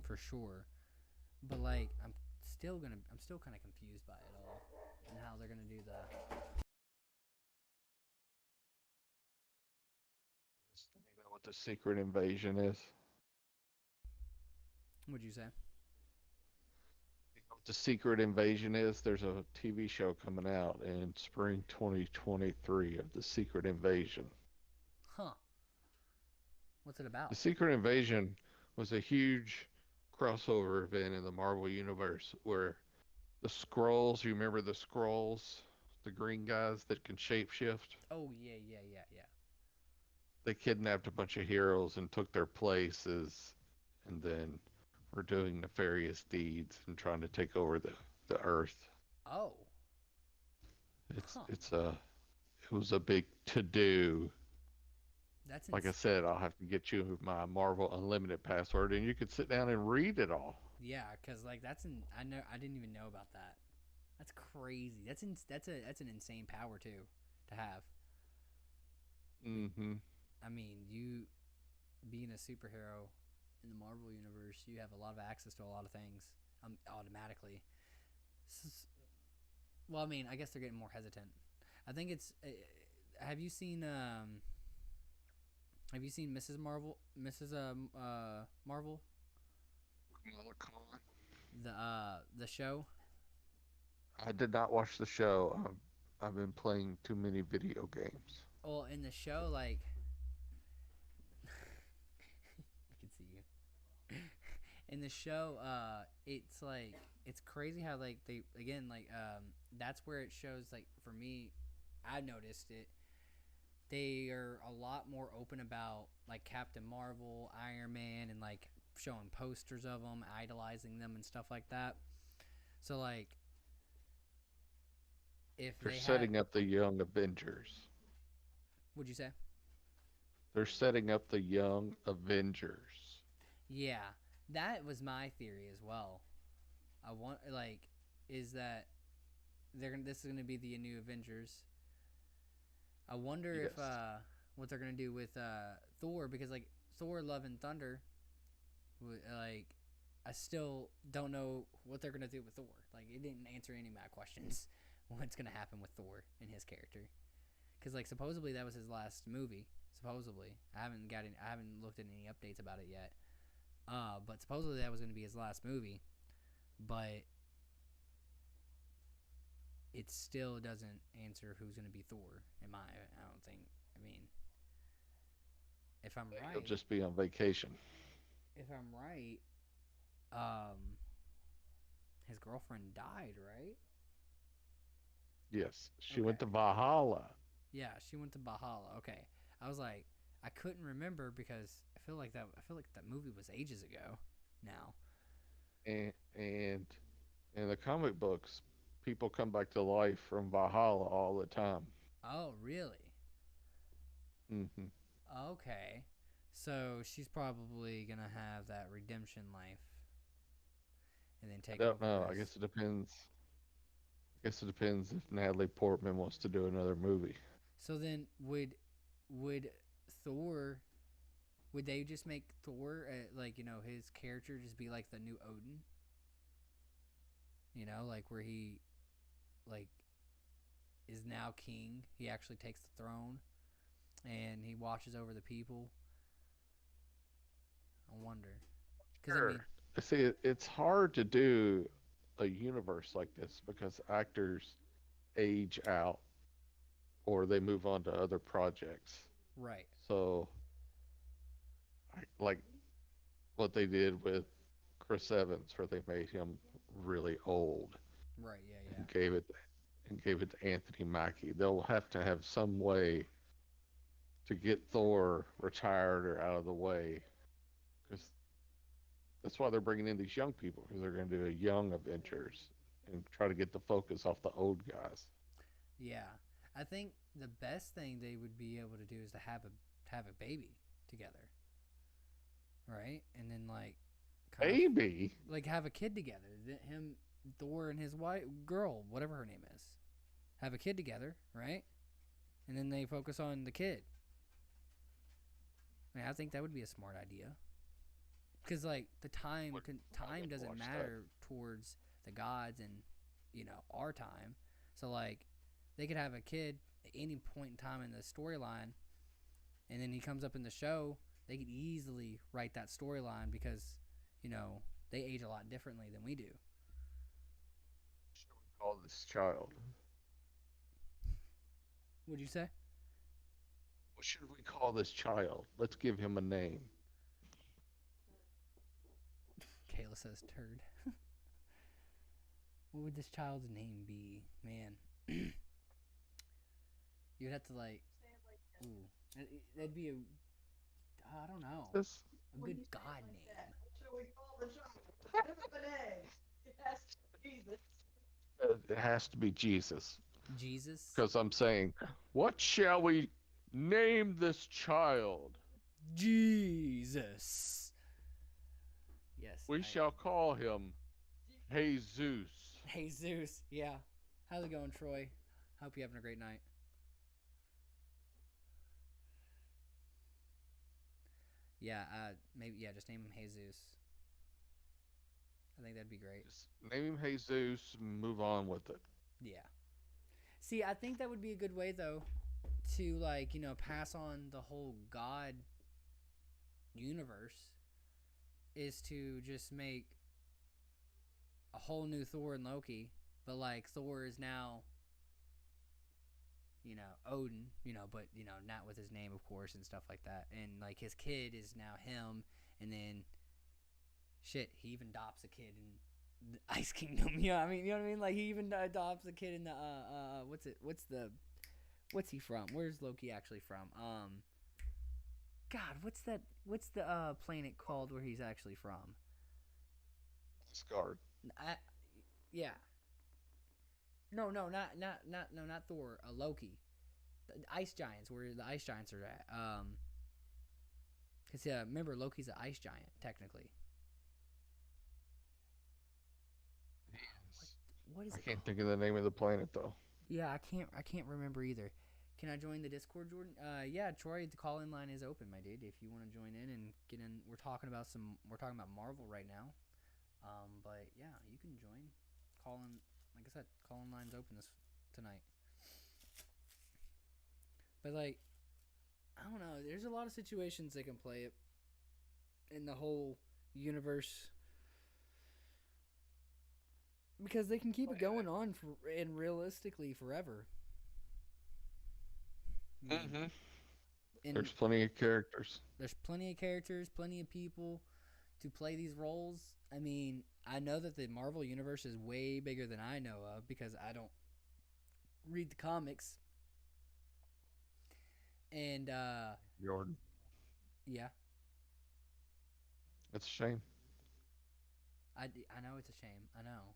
for sure. But like I'm still kind of confused by it all and how they're gonna do the what the Secret Invasion is? What'd you say? What the Secret Invasion is? There's a TV show coming out in spring 2023 of the Secret Invasion. Huh. What's it about? The Secret Invasion was a huge crossover event in the Marvel Universe where the Skrulls, you remember the Skrulls, the green guys that can shapeshift? Oh yeah. They kidnapped a bunch of heroes and took their places, and then were doing nefarious deeds and trying to take over the Earth. Oh. It's Huh. it's a it was a big to do. That's Like I said, I'll have to get you my Marvel Unlimited password, and you could sit down and read it all. yeah, cause like I didn't even know about that. That's crazy. That's an insane power too to have. Mm-hmm. I mean, you being a superhero in the Marvel universe, you have a lot of access to a lot of things automatically. Well, I mean, I guess they're getting more hesitant. I think it's. Have you seen Have you seen Mrs. Marvel? Mrs. Marvel, Kamala Khan. the show. I did not watch the show. I've been playing too many video games. Well, in the show, like, I can see you. In the show, it's like it's crazy how like they again like that's where it shows like for me, I noticed it. They are a lot more open about like Captain Marvel, Iron Man, and like showing posters of them, idolizing them, and stuff like that. So like, if They're they had, setting up the young Avengers. would you say? They're setting up the young Avengers. Yeah, that was my theory as well. I want like, is that they're gonna this is gonna be the new Avengers. I wonder if Yes. what they're gonna do with Thor because like Thor: Love and Thunder, like I still don't know what they're gonna do with Thor. Like it didn't answer any of my questions. What's gonna happen with Thor and his character? Because like supposedly that was his last movie. Supposedly, I haven't looked at any updates about it yet. But supposedly that was gonna be his last movie. But it still doesn't answer who's gonna be Thor. I don't think. I mean, if I'm He'll right, just be on vacation. if I'm right, um, his girlfriend died, right? Yes. She Okay. went to Valhalla. Yeah, she went to Valhalla. Okay. I was like, I couldn't remember because I feel like that movie was ages ago now. And in the comic books, people come back to life from Valhalla all the time. Oh, really? Hmm. Okay. So she's probably gonna have that redemption life and then I take don't over know. I as. guess it depends. I guess it depends if Natalie Portman wants to do another movie. So then would Thor would they just make Thor like his character just be like the new Odin? Like where he like is now king. He actually takes the throne and he watches over the people. I wonder, because I mean, Sure. See, it's hard to do a universe like this because actors age out or they move on to other projects. right, So, like what they did with Chris Evans, where they made him really old right, yeah, and gave it to Anthony Mackie. They'll have to have some way to get Thor retired or out of the way because that's why they're bringing in these young people because they're going to do a young Avengers and try to get the focus off the old guys. yeah. I think the best thing they would be able to do is to have a baby together, right? And then like kind of Maybe. like have a kid together. Him, Thor, and his wife, girl, whatever her name is, have a kid together, right? And then they focus on the kid. I mean, I think that would be a smart idea. Because like I time would doesn't watch that. matter towards the gods and our time. So like they could have a kid at any point in time in the storyline, and then he comes up in the show they could easily write that storyline because, you know, they age a lot differently than we do. Call this child. What'd you say? What should we call this child? Let's give him a name. Kayla says turd. What would this child's name be? Man. You'd have to like, ooh, that'd be a, I don't know, This a good God name. What we call the child? Yes, Jesus. it has to be Jesus. Jesus. Because I'm saying, what shall we name this child? Jesus. Yes. We shall call him Jesus. Jesus. Yeah. How's it going, Troy? Hope you're having a great night. Yeah, maybe, yeah, just name him Jesus. I think that'd be great. Just name him Jesus and move on with it. Yeah. See, I think that would be a good way, though, to, like, you know, pass on the whole God universe, is to just make a whole new Thor and Loki, but, like, Thor is now, you know, Odin, you know, but, you know, not with his name, of course, and stuff like that. And, like, his kid is now him, and then, shit, he even adopts a kid in the Ice Kingdom. You know what I mean? You know what I mean? Like, he even adopts a kid in the, what's he from? Where's Loki actually from? God, what's the planet called where he's actually from? Asgard. Yeah. No, not Thor. Loki. The ice giants, where the ice giants are at. Cause remember, Loki's an ice giant technically. What is it? I can't think of the name of the planet though. Yeah, I can't remember either. Can I join the Discord, Jordan? Yeah, Troy, the call-in line is open, my dude. If you want to join in and get in, we're talking about Marvel right now. But yeah, you can join. Call-in, like I said, call-in line's open tonight. But like, I don't know. There's a lot of situations they can play it in the whole universe, because they can keep it going on and realistically forever. Mm-hmm. There's plenty of characters. There's plenty of characters, plenty of people to play these roles. I mean, I know that the Marvel universe is way bigger than I know of because I don't read the comics. And Jordan. Yeah. It's a shame. I know it's a shame. I know.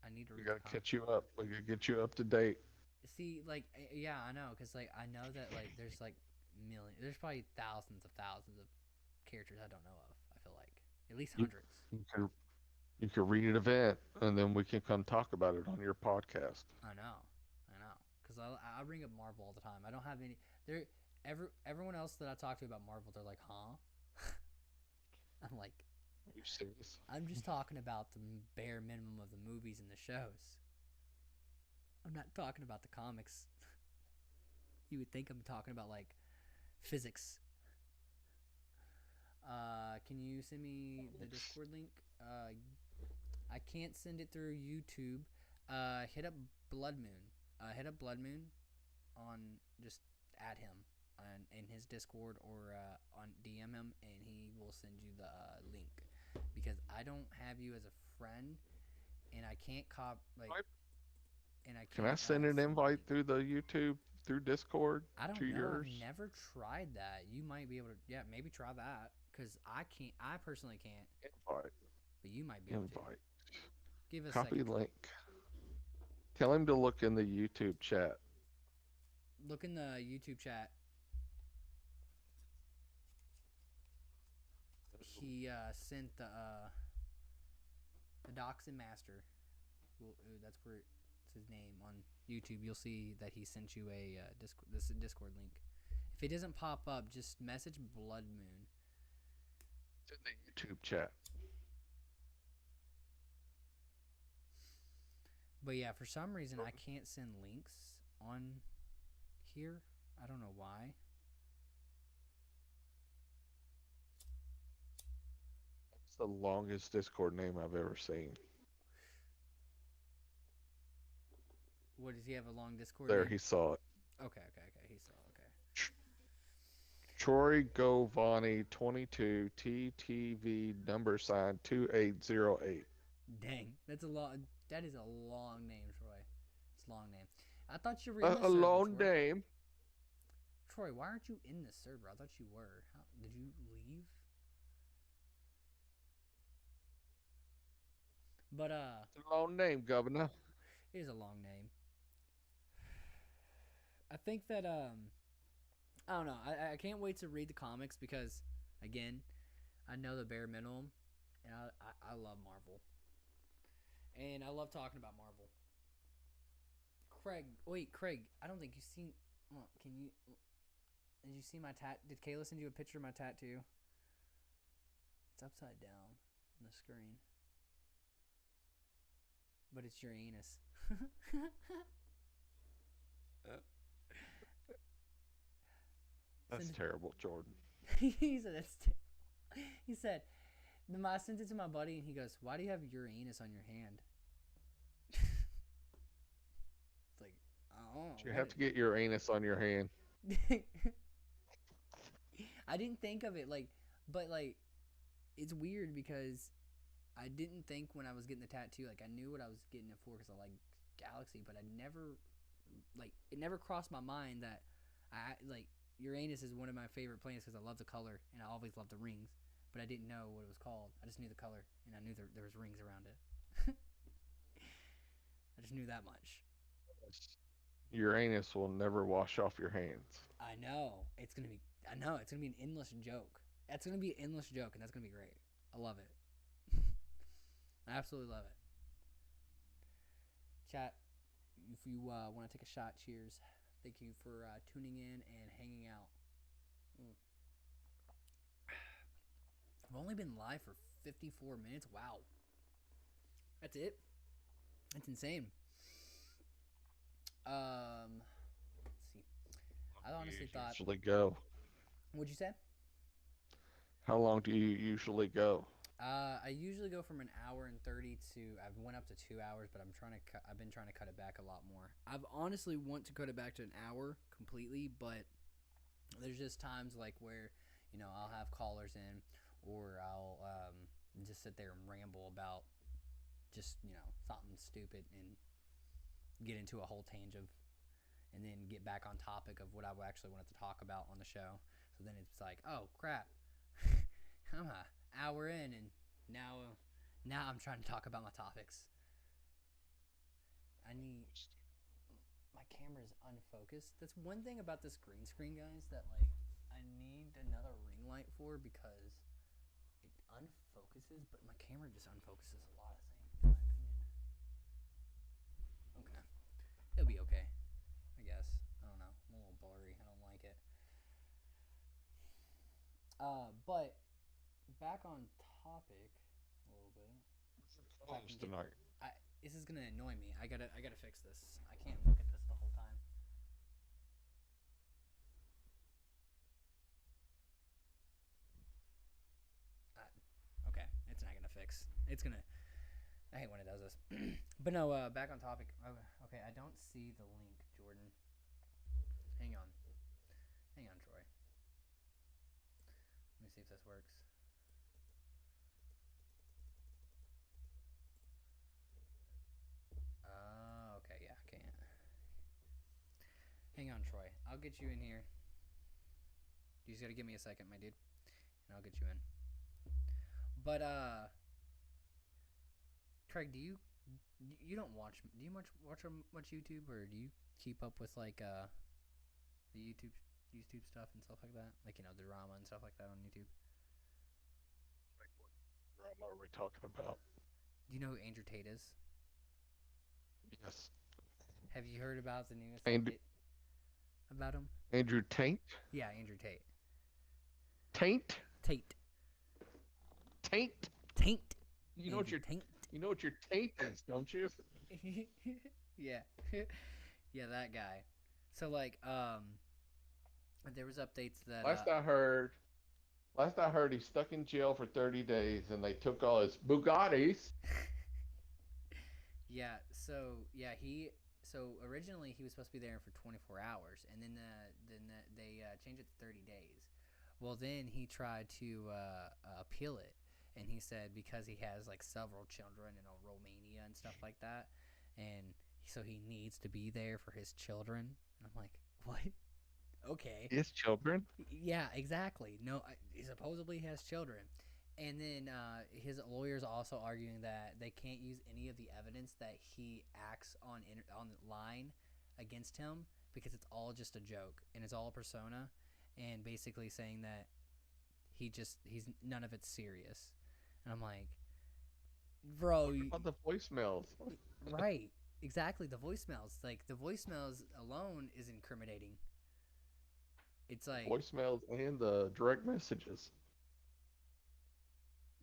I need to read. We gotta catch you up. We gotta get you up to date. See, like, yeah, I know, because, like, I know that, like, there's, like, there's probably thousands of characters I don't know of, I feel like. At least hundreds. You can read an event, and then we can come talk about it on your podcast. I know. Because I bring up Marvel all the time. I don't have any... Everyone else that I talk to about Marvel, they're like, huh? I'm like... Are you serious? I'm just talking about the bare minimum of the movies and the shows. I'm not talking about the comics. You would think I'm talking about, like, physics. Can you send me the Discord link? I can't send it through YouTube. Hit up Blood Moon. Hit up Blood Moon just add him in his Discord or on DM him, and he will send you the link. Because I don't have you as a friend, and I can't Can I send an invite through the YouTube, through Discord? I don't to know. yours? I've never tried that. You might be able to. Yeah, maybe try that. Because I can't. I personally can't. Invite. But you might be able to. Give us Copy link. Tell him to look in the YouTube chat. Look in the YouTube chat. He sent the Doxin Master. That's where it's his name on YouTube. You'll see that he sent you a Discord link. If it doesn't pop up, just message Blood Moon. It's in the YouTube chat. But yeah, for some reason I can't send links on here. I don't know why. the longest Discord name I've ever seen. What does he have a long Discord There, name? he saw it. Okay. He saw. Okay. Troy Govani 22 TTV number sign 2808. Dang, that's a long. That is a long name, Troy. It's a long name. I thought you were A, in the a server, long Troy. name. Troy, why aren't you in the server? I thought you were. How, did you leave? But It's a long name, Governor. it is a long name. I think that I don't know. I can't wait to read the comics because again, I know the bare minimum, and I love Marvel, and I love talking about Marvel. Craig, I don't think you've seen. Can you? Did you see my tat? Did Kayla send you a picture of my tattoo? It's upside down on the screen, but it's your anus. That's terrible, Jordan. He said that's. He said, I sent it to my buddy, and he goes, "Why do you have Uranus on your hand?" It's like, oh, You have to get your anus on your hand. I didn't think of it but it's weird because I didn't think when I was getting the tattoo, like I knew what I was getting it for because I like Galaxy, but I never it never crossed my mind that I like Uranus is one of my favorite planets because I love the color and I always love the rings, but I didn't know what it was called. I just knew the color and I knew there was rings around it. I just knew that much. Your anus will never wash off your hands. I know it's gonna be. I know it's gonna be an endless joke. That's gonna be an endless joke, and that's gonna be great. I love it. I absolutely love it. Chat, if you want to take a shot, cheers. Thank you for tuning in and hanging out. I've only been live for 54 minutes. Wow. That's it. That's insane. Let's see. I honestly thought. Usually go. What'd you say? How long do you usually go? I usually go from an hour and 30 to I've went up to 2 hours, but I've been trying to cut it back a lot more. I've honestly want to cut it back to an hour completely, but there's just times like where, I'll have callers in or I'll just sit there and ramble about just, something stupid and get into a whole tangent and then get back on topic of what I actually wanted to talk about on the show. So then it's like, oh crap. I'm an hour in and now I'm trying to talk about my topics. My camera's unfocused. That's one thing about this green screen, guys, that I need another ring light for because it unfocuses, but my camera just unfocuses a lot, I think, in my opinion. Okay. It'll be okay, I guess. I don't know. I'm a little blurry. I don't like it. But back on topic a little bit. Tonight. This is gonna annoy me. I gotta fix this. I can't look at this the whole time. Okay, it's not gonna fix. It's gonna. I hate when it does this. But no, back on topic. Okay, I don't see the link, Jordan. Hang on, Troy. Let me see if this works. Okay, yeah, I can't. Hang on, Troy. I'll get you in here. You just gotta give me a second, my dude, and I'll get you in. But Craig, do you don't watch? Do you watch much YouTube, or do you keep up with the YouTube stuff and stuff like that? Like the drama and stuff like that on YouTube. Like what drama are we talking about? Do you know who Andrew Tate is? Yes. Have you heard about the newest update about him? Andrew Tate? Yeah, Andrew Tate. Taint? Tate. Taint? Taint. You know what your taint? You know what your taint is, don't you? Yeah. Yeah, that guy. So there was updates that Last I heard, he's stuck in jail for 30 days, and they took all his Bugattis. Yeah, so originally he was supposed to be there for 24 hours, and they changed it to 30 days. Well, then he tried to appeal it, and he said because he has like several children in Romania and stuff like that, and so he needs to be there for his children. And I'm like, what? Okay. His children? Yeah, exactly. No, he supposedly has children. And then his lawyers also arguing that they can't use any of the evidence that he acts online against him because it's all just a joke and it's all a persona, and basically saying that he's none of it's serious. And I'm like, bro, What about the voicemails? right? Exactly, the voicemails. Like the voicemails alone is incriminating. It's like, Voicemails and the direct messages.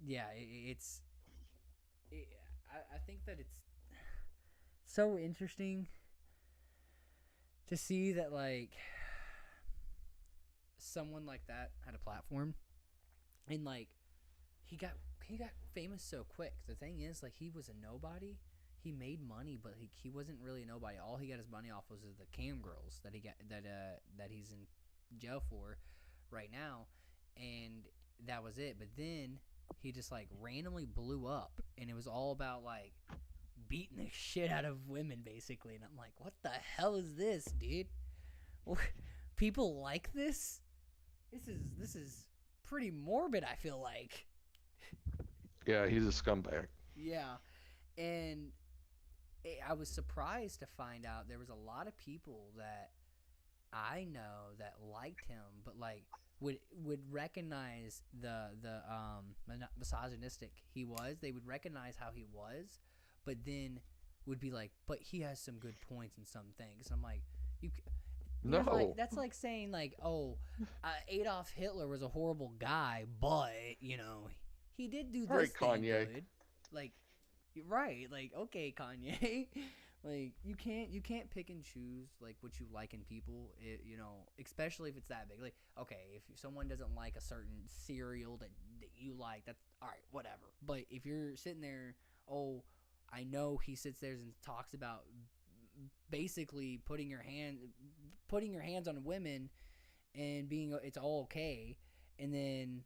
yeah, it's. I think that it's so interesting to see that like someone like that had a platform, and like he got he got famous so quick. The thing is, like, he was a nobody. He made money, but he wasn't really a nobody. All he got his money off was the cam girls that he got that he's in jail for right now, and that was it. But then he just like randomly blew up, and it was all about like beating the shit out of women basically. And I'm like, what the hell is this, dude? People like this? This is pretty morbid, I feel like. Yeah, he's a scumbag. Yeah. And I was surprised to find out there was a lot of people that I know that liked him, but like would recognize the misogynistic he was. They would recognize how he was, but then would be like, but he has some good points in some things. I'm like, you. No. That's like saying like, oh, Adolf Hitler was a horrible guy, but he did do Right, this thing Kanye. good. Like, right? Like, okay, Kanye. Like, you can't pick and choose like what you like in people. Especially if it's that big. Like, okay, if someone doesn't like a certain cereal that you like, that's all right, whatever. But if you're sitting there, oh, I know he sits there and talks about basically putting your hands on women and being it's all okay, and then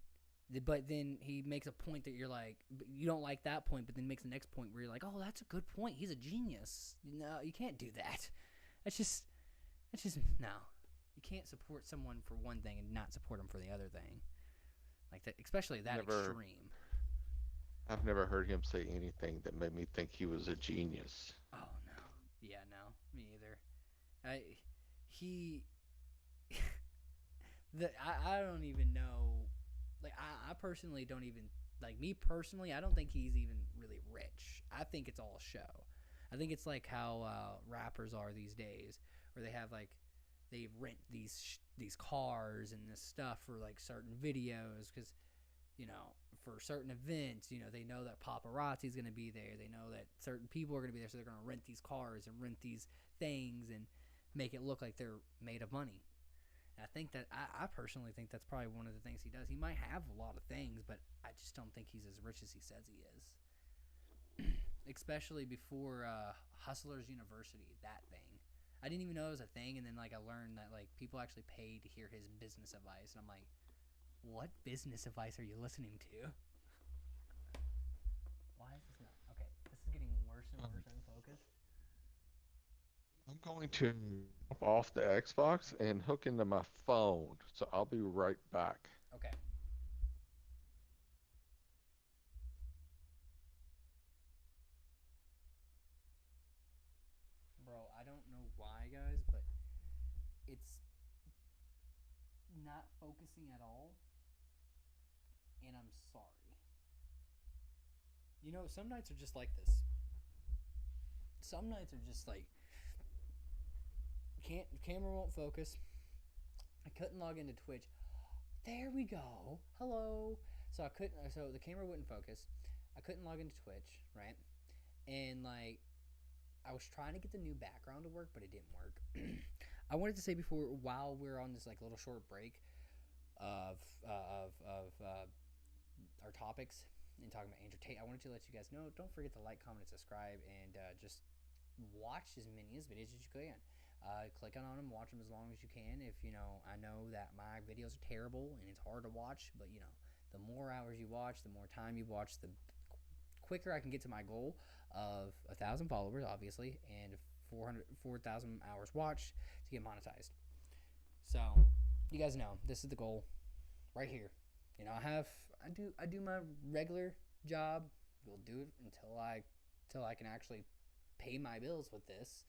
but then he makes a point that you're like, you don't like that point, but then makes the next point where you're like, oh, that's a good point, he's a genius. No, you can't do that. That's just no. You can't support someone for one thing and not support them for the other thing, like that, especially that extreme. I've never heard him say anything that made me think he was a genius. Oh no. Yeah, no, me either. I he I don't even know. Like, I personally don't even, like, me personally, I don't think he's even really rich. I think it's all show. I think it's like how rappers are these days, where they have like they rent these cars and this stuff for like certain videos, because for certain events, they know that paparazzi's going to be there. They know that certain people are going to be there, so they're going to rent these cars and rent these things and make it look like they're made of money. And I think that I personally think that's probably one of the things he does. He might have a lot of things, but I just don't think he's as rich as he says he is. Especially before Hustlers University, that thing. I didn't even know it was a thing, and then like I learned that like people actually paid to hear his business advice, and I'm like, what business advice are you listening to? Why is this not okay? This is getting worse and worse unfocused. I'm going to drop off the Xbox and hook into my phone, so I'll be right back. Okay. Bro, I don't know why, guys, but it's not focusing at all, and I'm sorry. Some nights are just like this. Some nights are just like camera won't focus. I couldn't log into Twitch. There we go. Hello. So the camera wouldn't focus. I couldn't log into Twitch, right? And like I was trying to get the new background to work, but it didn't work. I wanted to say before, while we're on this like little short break, of our topics and talking about Andrew Tate, I wanted to let you guys know, don't forget to like, comment, and subscribe, and just watch as many of his videos as you can. Click on them, watch them as long as you can. If I know that my videos are terrible and it's hard to watch, but the more hours you watch, the more time you watch, the quicker I can get to my goal of 1,000 followers, obviously, and 4,000 hours watched to get monetized. So you guys know this is the goal right here. I do my regular job. We'll do it until I can actually pay my bills with this.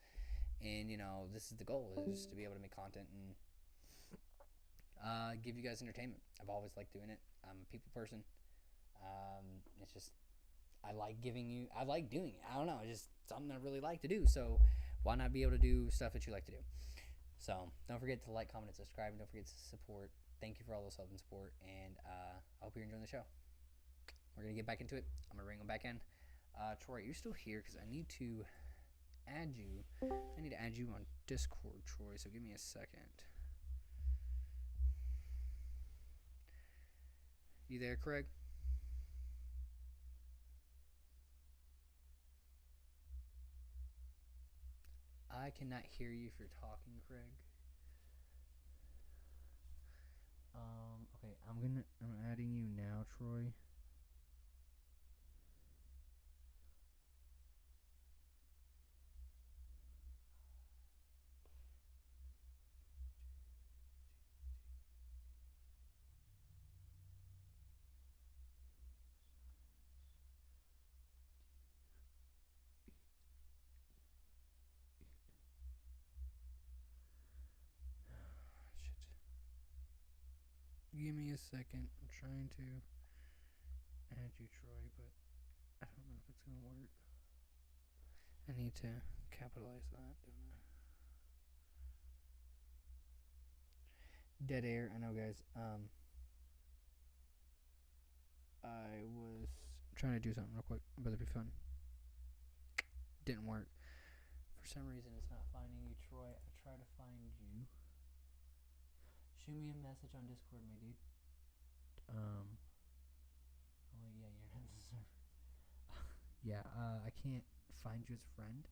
And this is the goal, is just to be able to make content and give you guys entertainment. I've always liked doing it. I'm a people person. It's just I like doing it. I don't know, it's just something I really like to do. So why not be able to do stuff that you like to do? So don't forget to like, comment, and subscribe, and don't forget to support. Thank you for all those love and support, and I hope you're enjoying the show. We're gonna get back into it. I'm gonna bring them back in. Troy, you're still here because I need to add you. I need to add you on Discord, Troy. So give me a second. You there, Craig? I cannot hear you if you're talking, Craig. Okay, I'm adding you now, Troy. Give me a second. I'm trying to add you, Troy, but I don't know if it's gonna work. I need to capitalize that, don't I? Dead air. I know, guys. I was trying to do something real quick, but it'd be fun. Didn't work. For some reason, it's not finding you, Troy. I try to find you. Shoot me a message on Discord, my dude. Oh yeah, you're not the server. Yeah, I can't find you as a friend.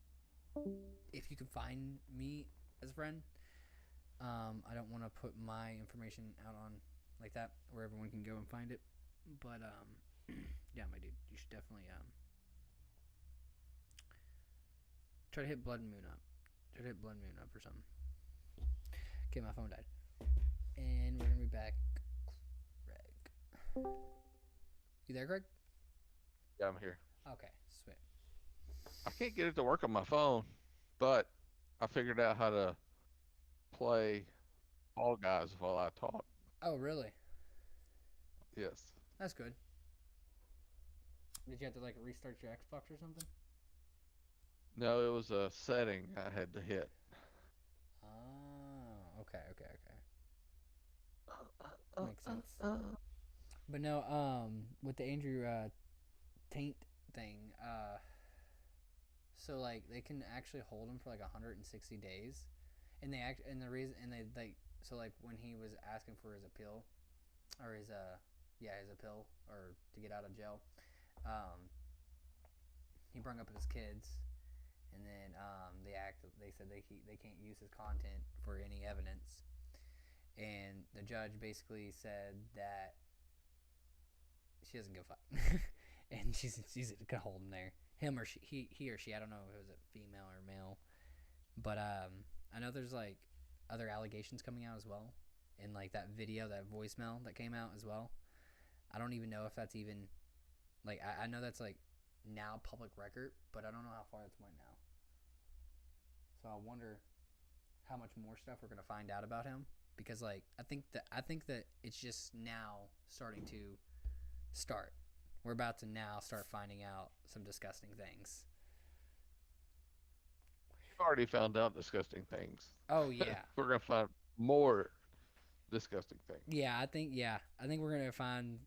If you can find me as a friend, I don't want to put my information out on like that where everyone can go and find it. But yeah, my dude, you should definitely try to hit Blood and Moon up. Try to hit Blood and Moon up or something. Okay, my phone died. And we're gonna be back. Craig. You there, Craig? Yeah, I'm here. Okay, sweet. I can't get it to work on my phone, but I figured out how to play Fall Guys while I talk. Oh, really? Yes. That's good. Did you have to restart your Xbox or something? No, it was a setting I had to hit. Oh, okay. Makes sense. But no, with the Andrew Taint thing, so they can actually hold him for 160 days, and the reason so when he was asking for his appeal, or his appeal, or to get out of jail, he brought up his kids, and then they said they can't use his content for any evidence. And the judge basically said that she doesn't give a fuck, and she's gonna hold him there, him or she, he or she. I don't know if it was a female or male, but I know there's other allegations coming out as well, and that video, that voicemail that came out as well. I don't even know if that's even I know that's now public record, but I don't know how far that's went now. So I wonder how much more stuff we're gonna find out about him. Because I think that it's just now starting to start. We're about to now start finding out some disgusting things. We've already found out disgusting things. Oh yeah. We're gonna find more disgusting things. Yeah, I think we're gonna find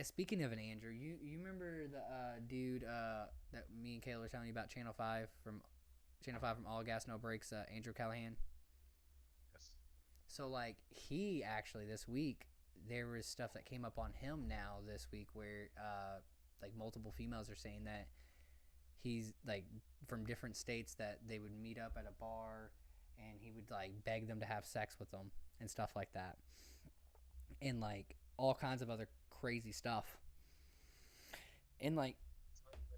speaking of an Andrew, you remember the dude that me and Kayla were telling you about Channel 5 from All Gas No Brakes, Andrew Callahan? Yes. So like he actually this week there was stuff that came up on him now this week where like multiple females are saying that he's like from different states that they would meet up at a bar and he would like beg them to have sex with them and stuff like that. And like all kinds of other crazy stuff. And like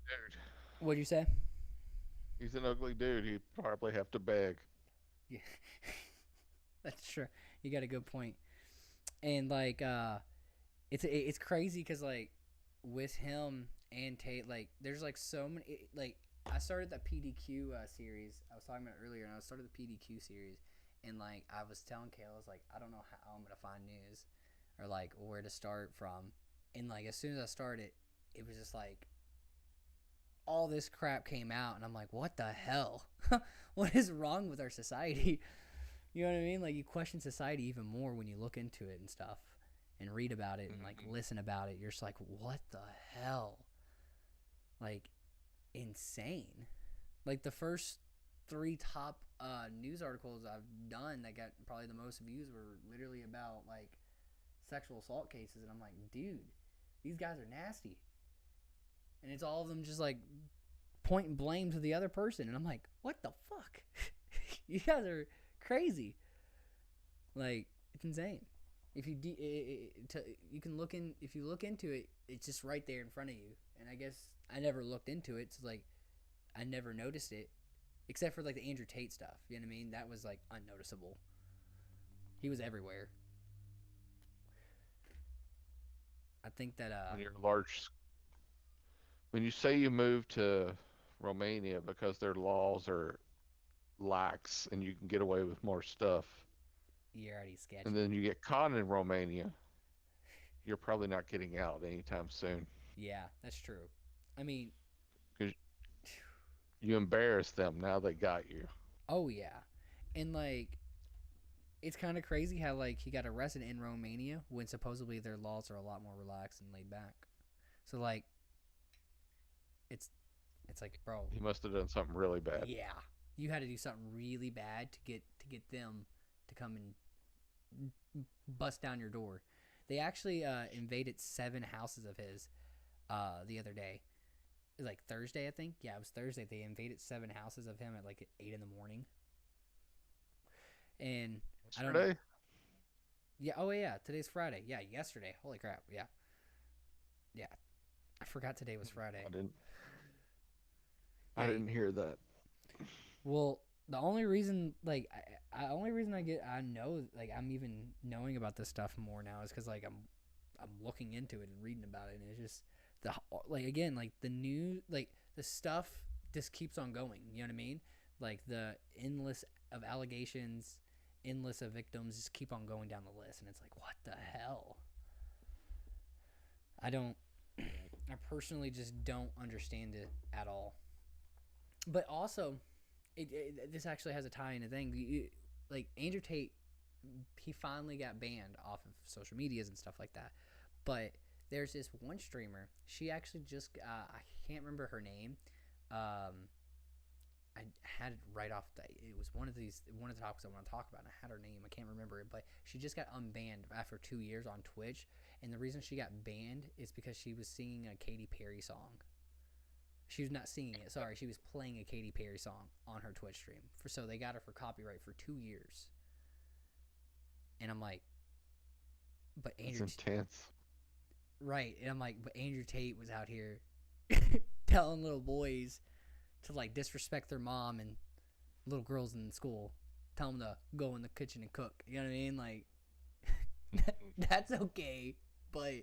Dude, what'd you say? he's an ugly dude. He'd probably have to beg. Yeah. That's true. You got a good point. And like it's crazy because like with him and Tate, like there's like so many like I started the PDQ series I was talking about earlier, and I started the PDQ series, and like I was telling Kayla, I was like, I don't know how I'm gonna find news or like where to start from, and like as soon as I started, it was just like all this crap came out, and I'm like, what the hell? What is wrong with our society? You know what I mean? Like you question society even more when you look into it and stuff and read about it and like listen about it. You're just like, what the hell? Like insane. Like the first 3 top news articles I've done that got probably the most views were literally about like sexual assault cases, and I'm like, dude, these guys are nasty. And it's all of them just like pointing blame to the other person, and I'm like, what the fuck? You guys are crazy. Like it's insane. If you you can look in, if you look into it, it's just right there in front of you. And I guess I never looked into it, so like I never noticed it, except for like the Andrew Tate stuff. You know what I mean? That was like unnoticeable. He was everywhere. I think that When you're large, when you say you move to Romania because their laws are lax and you can get away with more stuff, you're already sketchy. and then you get caught in Romania, you're probably not getting out anytime soon. Yeah, that's true. I mean, Because you embarrassed them. Now they got you. oh yeah, and like it's kind of crazy how like he got arrested in Romania when supposedly their laws are a lot more relaxed and laid back. So like, it's like, bro, He must have done something really bad. yeah, you had to do something really bad to get them to come and bust down your door. They actually invaded 7 houses of his the other day. It was like Thursday, I think. Yeah, it was Thursday. They invaded 7 houses of him at like 8 in the morning. And I don't know. Yesterday? Yeah. Oh yeah. Today's Friday. Yeah. Yesterday. Holy crap. Yeah. Yeah. I forgot today was Friday. I didn't hear that. Well, the only reason, like, only reason I know, like, I'm even knowing about this stuff more now is because, like, I'm looking into it and reading about it, and it's just like again, like the new, like the stuff just keeps on going. You know what I mean? Like the endless of allegations, endless of victims just keep on going down the list, and it's like, what the hell? I personally just don't understand it at all. But also, this actually has a tie-in thing. Like Andrew Tate, he finally got banned off of social medias and stuff like that. But there's this one streamer. She actually just I can't remember her name. I had it right off. It was one of the topics I want to talk about. And I had her name. I can't remember it, but she just got unbanned after 2 years on Twitch. And the reason she got banned is because she was singing a Katy Perry song. She was not singing it. Sorry, she was playing a Katy Perry song on her Twitch stream. So they got her for copyright for 2 years. And I'm like, but Andrew. It's intense. Right, and I'm like, but Andrew Tate was out here telling little boys to like disrespect their mom and little girls in school, tell them to go in the kitchen and cook. You know what I mean? Like, that's okay, but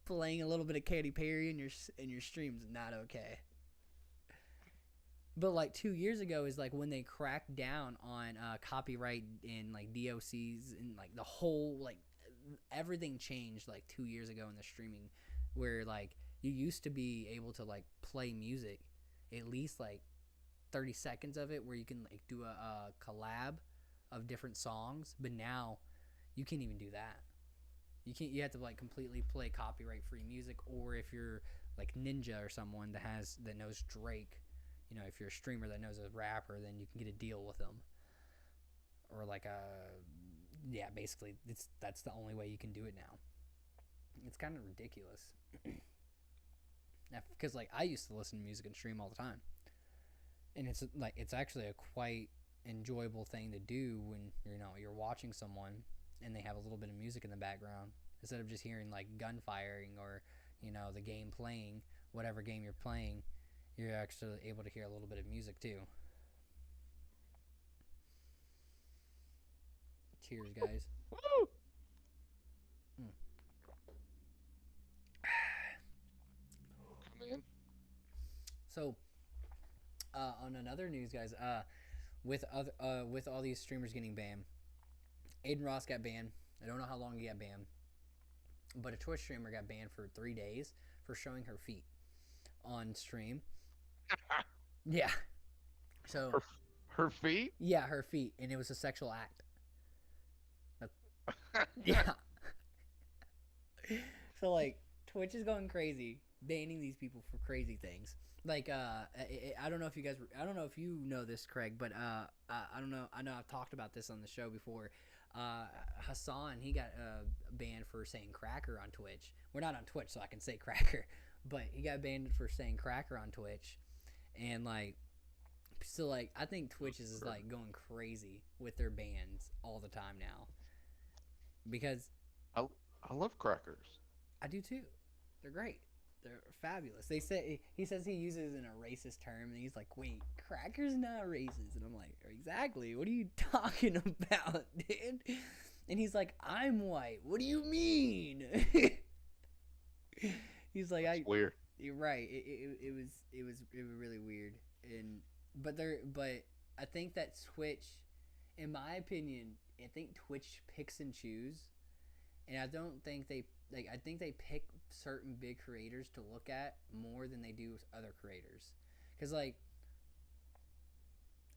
playing a little bit of Katy Perry in your streams is not okay. But like 2 years ago is like when they cracked down on copyright and like DOCs and like the whole like everything changed like 2 years ago in the streaming, where like you used to be able to like play music at least like 30 seconds of it where you can like do a collab of different songs, but now you can't even do that. You have to like completely play copyright free music, or if you're like Ninja or someone that knows Drake, you know, if you're a streamer that knows a rapper, then you can get a deal with them. Or like a yeah, basically, that's the only way you can do it now. It's kind of ridiculous. Because like I used to listen to music and stream all the time, and it's actually a quite enjoyable thing to do when you're watching someone and they have a little bit of music in the background instead of just hearing like gun firing or the game playing, whatever game you're playing. You're actually able to hear a little bit of music too. Cheers, guys. Woo! Mm. Come in. So, on another news, guys, with all these streamers getting banned, Aiden Ross got banned. I don't know how long he got banned, but a Twitch streamer got banned for 3 days for showing her feet on stream. Yeah. So her feet? Yeah, her feet, and it was a sexual act. Yeah. So like Twitch is going crazy, banning these people for crazy things. Like I don't know if you know this, Craig, but I don't know. I know I've talked about this on the show before. Hassan, he got banned for saying cracker on Twitch. We're not on Twitch, so I can say cracker, but he got banned for saying cracker on Twitch, and like. So like I think Twitch is like going crazy with their bans all the time now. Because I love crackers. I do too. They're great. They're fabulous. He says he uses in a racist term, and he's like, "Wait, crackers not racist?" And I'm like, "Exactly. What are you talking about, dude?" And he's like, "I'm white. What do you mean?" He's like, That's weird. You're right. It was really weird. But I think that Twitch, in my opinion, I think Twitch picks and choose, and I don't think they like. I think they pick certain big creators to look at more than they do other creators. Cause like,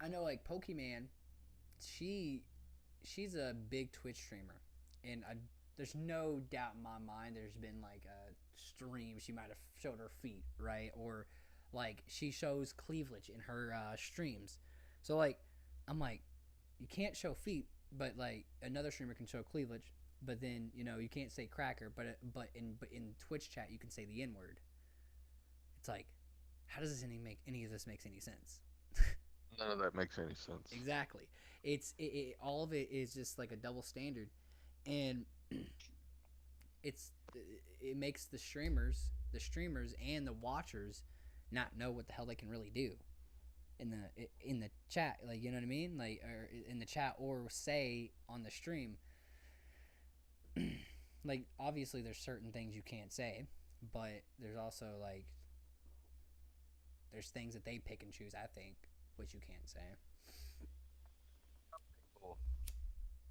I know like Pokemon, she's a big Twitch streamer, and there's no doubt in my mind there's been like a stream she might have showed her feet, right? Or like she shows cleavage in her streams. So like I'm like, you can't show feet, but like another streamer can show cleavage. But then you can't say cracker, but in Twitch chat you can say the N word. It's like, how does any of this makes any sense? None of that makes any sense. Exactly. It's all of it is just like a double standard, and it makes the streamers and the watchers not know what the hell they can really do in the chat, like, you know what I mean, like, or in the chat, or say on the stream. Like, obviously there's certain things you can't say, but there's also like there's things that they pick and choose, I think, which you can't say. People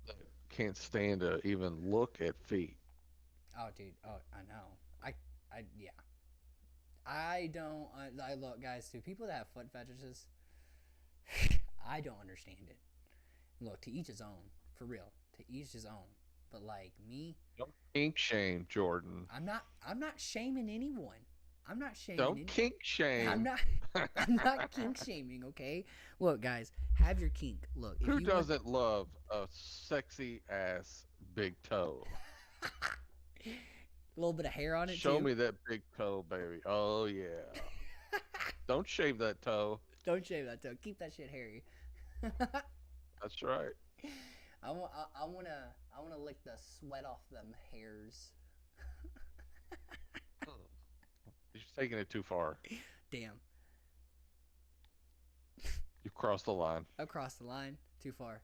that can't stand to even look at feet. Oh, dude. Oh, I know. Yeah. I don't. I look, guys. To people that have foot fetishes, I don't understand it. Look, to each his own. For real, to each his own. But like me, Don't kink shame, Jordan. I'm not shaming anyone. I'm not shaming. Don't kink shame. I'm not kink shaming. Okay. Look, guys, have your kink. Look. If Who you doesn't love a sexy ass big toe? A little bit of hair on it. Show too. me that big toe, baby. Oh yeah. Don't shave that toe. Don't shave that toe. Keep that shit hairy. That's right. I wanna lick the sweat off them hairs. You're taking it too far. Damn. You've crossed the line. I've crossed the line. Too far.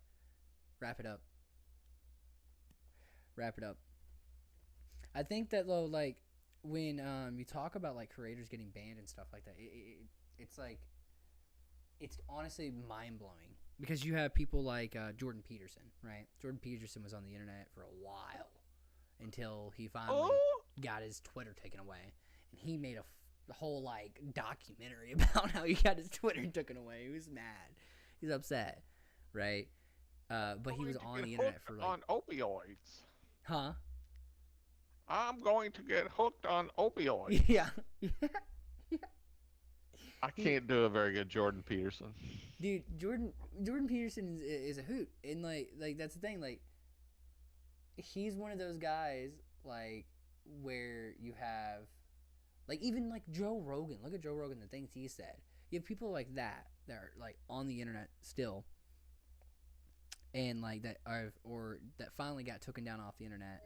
Wrap it up. Wrap it up. I think that though, like, when you talk about like creators getting banned and stuff like that, it's like, it's honestly mind blowing, because you have people like Jordan Peterson, right? Jordan Peterson was on the internet for a while until he finally got his Twitter taken away, and he made a whole like documentary about how he got his Twitter taken away. He was mad. He's upset, right? But he was on the internet for like, on opioids. huh? I'm going to get hooked on opioids. Yeah. I can't do a very good Jordan Peterson. Dude, Jordan Peterson is a hoot, and like that's the thing. Like, he's one of those guys like where you have like even like Joe Rogan. Look at Joe Rogan, the things he said. You have people like that are like on the internet still, and like that are or that finally got taken down off the internet.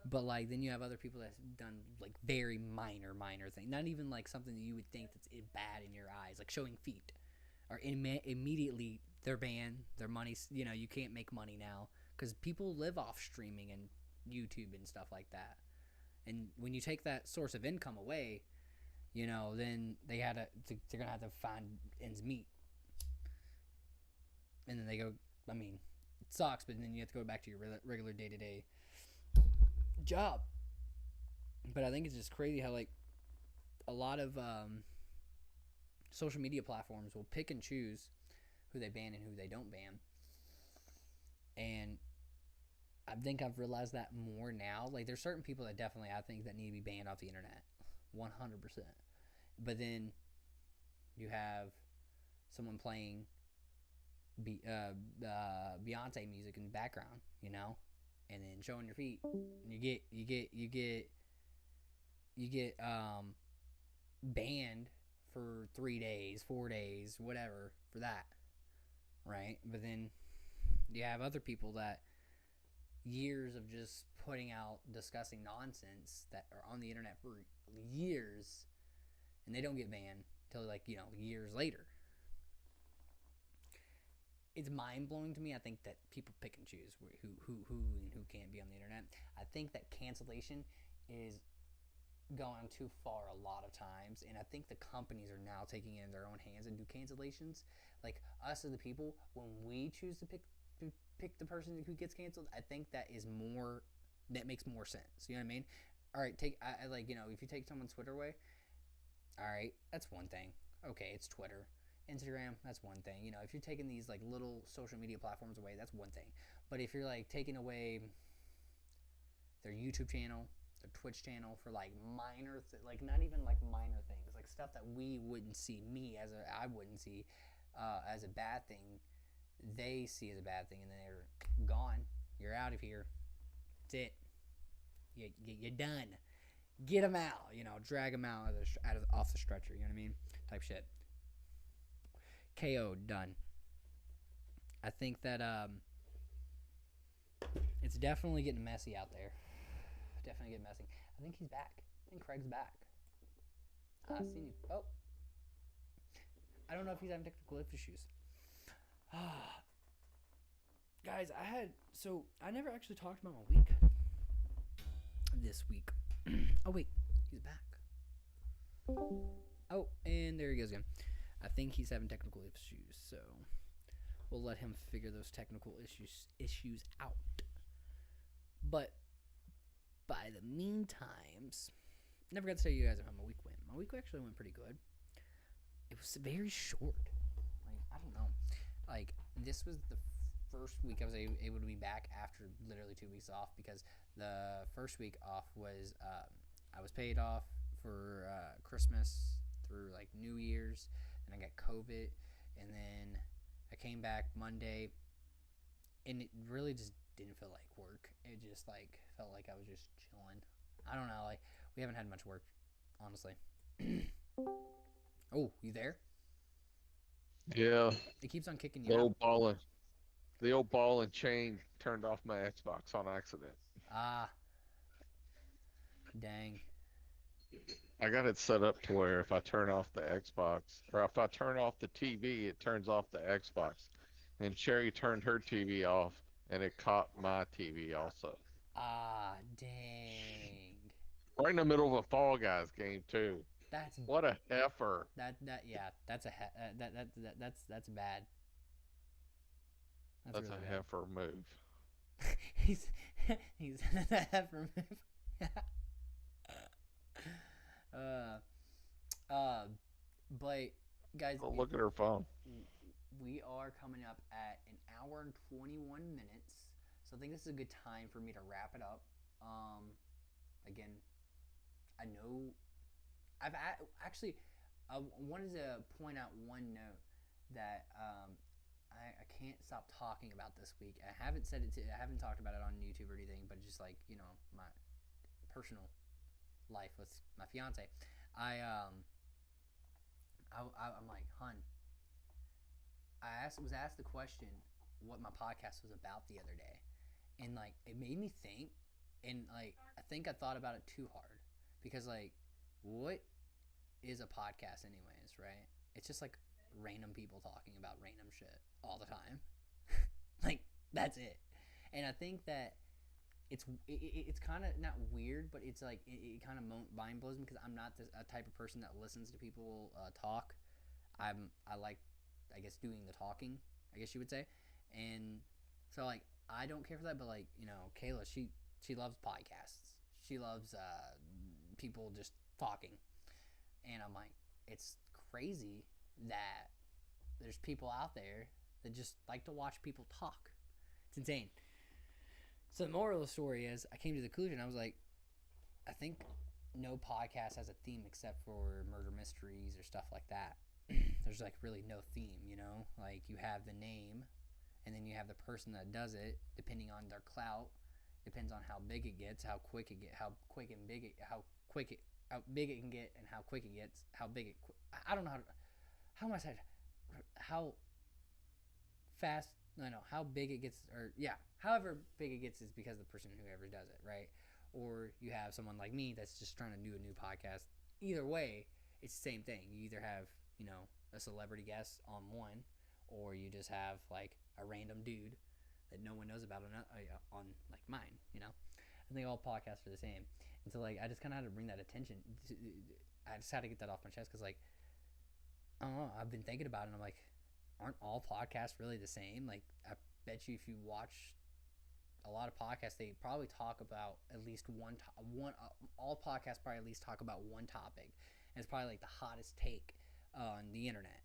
But like then you have other people that's done like very minor thing, not even like something that you would think that's bad in your eyes, like showing feet, or immediately they're banned. Their money's you can't make money now because people live off streaming and YouTube and stuff like that. And when you take that source of income away, then they're gonna have to find ends meet, and then they go. I mean, it sucks, but then you have to go back to your regular day-to-day job. But I think it's just crazy how like a lot of social media platforms will pick and choose who they ban and who they don't ban, and I think I've realized that more now. Like there's certain people that definitely I think that need to be banned off the internet, 100%. But then you have someone playing Beyonce music in the background, and then showing your feet. And you get banned for 3 days, 4 days, whatever for that, right? But then you have other people that years of just putting out disgusting nonsense that are on the internet for years, and they don't get banned until like years later. It's mind blowing to me. I think that people pick and choose who and who can't be on the internet. I think that cancellation is going too far a lot of times, and I think the companies are now taking it in their own hands and do cancellations. Like us as the people, when we choose to pick the person who gets canceled, I think that makes more sense. You know what I mean? All right, I like if you take someone's Twitter away, all right, that's one thing. Okay, it's Twitter. Instagram, that's one thing. If you're taking these like little social media platforms away, that's one thing. But if you're like taking away their YouTube channel, their Twitch channel for like like not even like minor things, like stuff that we wouldn't see, I wouldn't see as a bad thing, they see as a bad thing, and then they're gone. You're out of here. That's it. You're done. Get them out. Drag them out off the stretcher. You know what I mean? Type shit. KO, done. I think that it's definitely getting messy out there. Definitely getting messy. I think he's back. I think Craig's back. I seen you. Oh. I don't know if he's having technical issues. Guys, I never actually talked about my week this week. Oh wait, he's back. Oh, and there he goes again. I think he's having technical issues, so we'll let him figure those technical issues out. But by the meantimes, never got to tell you guys how my week went. My week actually went pretty good. It was very short. Like, I don't know. Like, this was the first week I was able to be back after literally 2 weeks off, because the first week off was I was paid off for Christmas through like New Year's, and I got COVID, and then I came back Monday, and it really just didn't feel like work. It just like felt like I was just chilling. I don't know, like we haven't had much work, honestly. Oh, you there? Yeah. It keeps on kicking you The out. old ball and chain turned off my Xbox on accident. Ah, dang. I got it set up to where if I turn off the Xbox, or if I turn off the TV, it turns off the Xbox. And Sherry turned her TV off, and it caught my TV also. Ah, dang. Right in the middle of a Fall Guys game too. That's What a heifer. yeah. That's that's bad. That's really a bad. heifer move. he's a heifer move. But guys, Oh, look at her phone. we are coming up at an hour and 21 minutes, so I think this is a good time for me to wrap it up. Again, I know I wanted to point out one note that I can't stop talking about this week. I haven't talked about it on YouTube or anything, but just like, you know, my personal life with my fiance. I'm like, hun, was asked the question what my podcast was about the other day, and like it made me think, and like I think I thought about it too hard, because like what is a podcast anyways, right? It's just like random people talking about random shit all the time. Like that's it. And I think that it's kind of not weird, but it's like it kind of mind blows me, because I'm not a type of person that listens to people talk. I like, I guess, doing the talking, I guess you would say. And so like I don't care for that, but like, you know, Kayla, she loves podcasts. She loves people just talking. And I'm like, it's crazy that there's people out there that just like to watch people talk. It's insane. So the moral of the story is, I came to the conclusion, I was like, I think no podcast has a theme except for murder mysteries or stuff like that. There's like really no theme, you know? Like you have the name, and then you have the person that does it, depending on their clout, depends on how big it gets, how big it can get, and how quick it gets, I don't know how am I saying, how fast, no, how big it gets, or yeah, however big it gets is because of the person whoever does it, right? Or you have someone like me that's just trying to do a new podcast. Either way, it's the same thing. You either have, you know, a celebrity guest on one, or you just have like a random dude that no one knows about on like mine, you know? I think all podcasts are the same. And so like I just kind of had to bring that attention. I just had to get that off my chest, because like, I don't know, I've been thinking about it, and I'm like, aren't all podcasts really the same? Like I bet you if you watch a lot of podcasts, they probably talk about at least one all podcasts probably at least talk about one topic, and it's probably like the hottest take on the internet,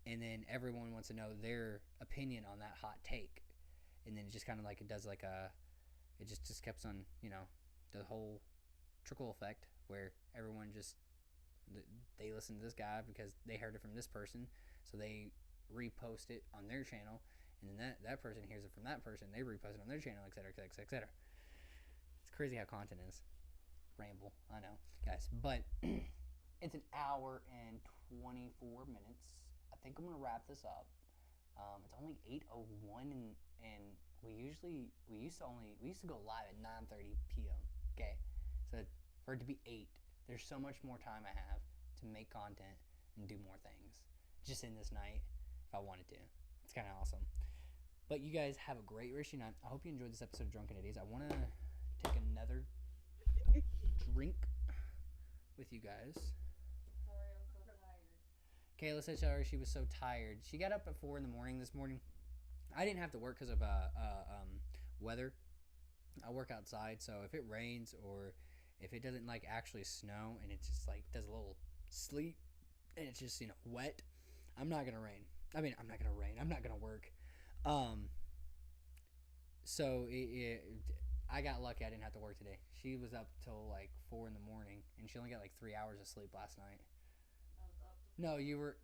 and then everyone wants to know their opinion on that hot take, and then it just kind of like it does like it just keeps on, you know, the whole trickle effect, where everyone just, they listen to this guy because they heard it from this person, so they repost it on their channel, and then that person hears it from that person, they repost it on their channel, etc., etc., etc. It's crazy how content is. Ramble, I know, guys, but it's an hour and 24 minutes. I think I'm gonna wrap this up. It's only 8:01, and we used to go live at 9:30 p.m. Okay, so for it to be 8, there's so much more time I have to make content and do more things just in this night if I wanted to. It's kind of awesome. But you guys have a great rest of your night. I hope you enjoyed this episode of Drunken Idiots. I want to take another drink with you guys. Sorry, I'm so tired. Kayla said sorry, she was so tired. She got up at 4 in the morning this morning. I didn't have to work because of weather. I work outside, so if it rains or if it doesn't like actually snow and it just like does a little sleet and it's just, you know, wet, I'm not gonna work. So I got lucky. I didn't have to work today. She was up till like 4 in the morning, and she only got like 3 hours of sleep last night. I was up. No, you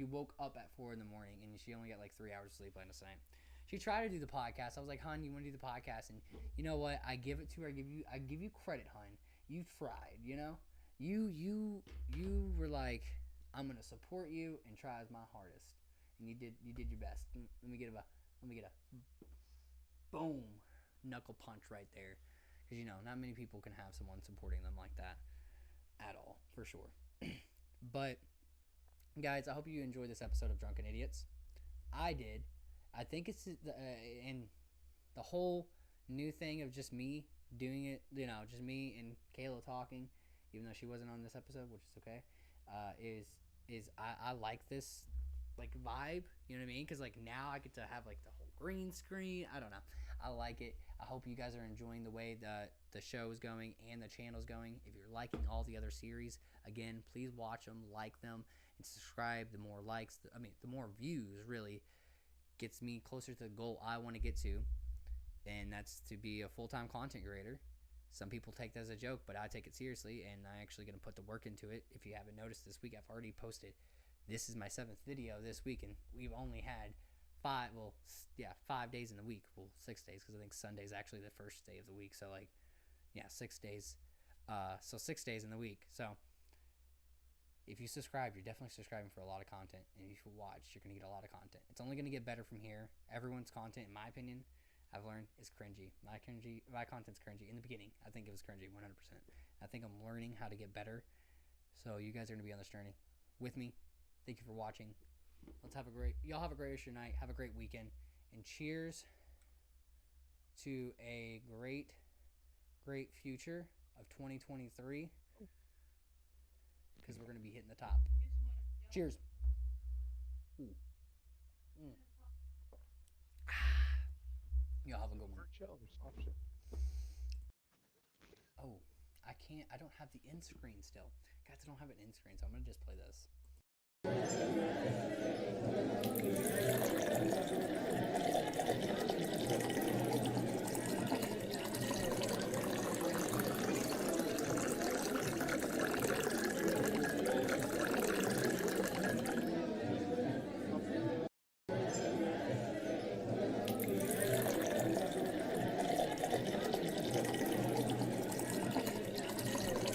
woke up at 4 in the morning, and she only got like 3 hours of sleep last night. She tried to do the podcast. I was like, "Hon, you want to do the podcast?" And you know what? I give it to her. I give you credit, hon. You tried. You know, you were like, "I'm gonna support you and try as my hardest," and you did your best. Let me get a boom knuckle punch right there, because you know not many people can have someone supporting them like that at all, for sure. But guys, I hope you enjoyed this episode of Drunken Idiots. I did. I think it's and the whole new thing of just me doing it, you know, just me and Kayla talking, even though she wasn't on this episode, which is okay. I like this like vibe, you know what I mean? Because like now I get to have like the whole green screen. I don't know. I like it. I hope you guys are enjoying the way the show is going and the channel's going. If you're liking all the other series, again, please watch them, like them, and subscribe. The more likes, the more views really gets me closer to the goal I want to get to, and that's to be a full-time content creator. Some people take that as a joke, but I take it seriously, and I'm actually going to put the work into it. If you haven't noticed this week, I've already posted. This is my 7th video this week, and we've only had 5 days in the week. Well, 6 days, because I think Sunday's actually the first day of the week. So, like, yeah, 6 days. So 6 days in the week. So if you subscribe, you're definitely subscribing for a lot of content. And if you watch, you're going to get a lot of content. It's only going to get better from here. Everyone's content, in my opinion, I've learned is cringy. My content's cringy. In the beginning, I think it was cringy 100%. I think I'm learning how to get better. So you guys are going to be on this journey with me. Thank you for watching. Y'all have a great rest of your night. Have a great weekend. And cheers to a great, great future of 2023. Because we're going to be hitting the top. Cheers. Ooh. Y'all have a good one. Oh, I don't have the end screen still. Guys, I don't have an end screen, so I'm going to just play this.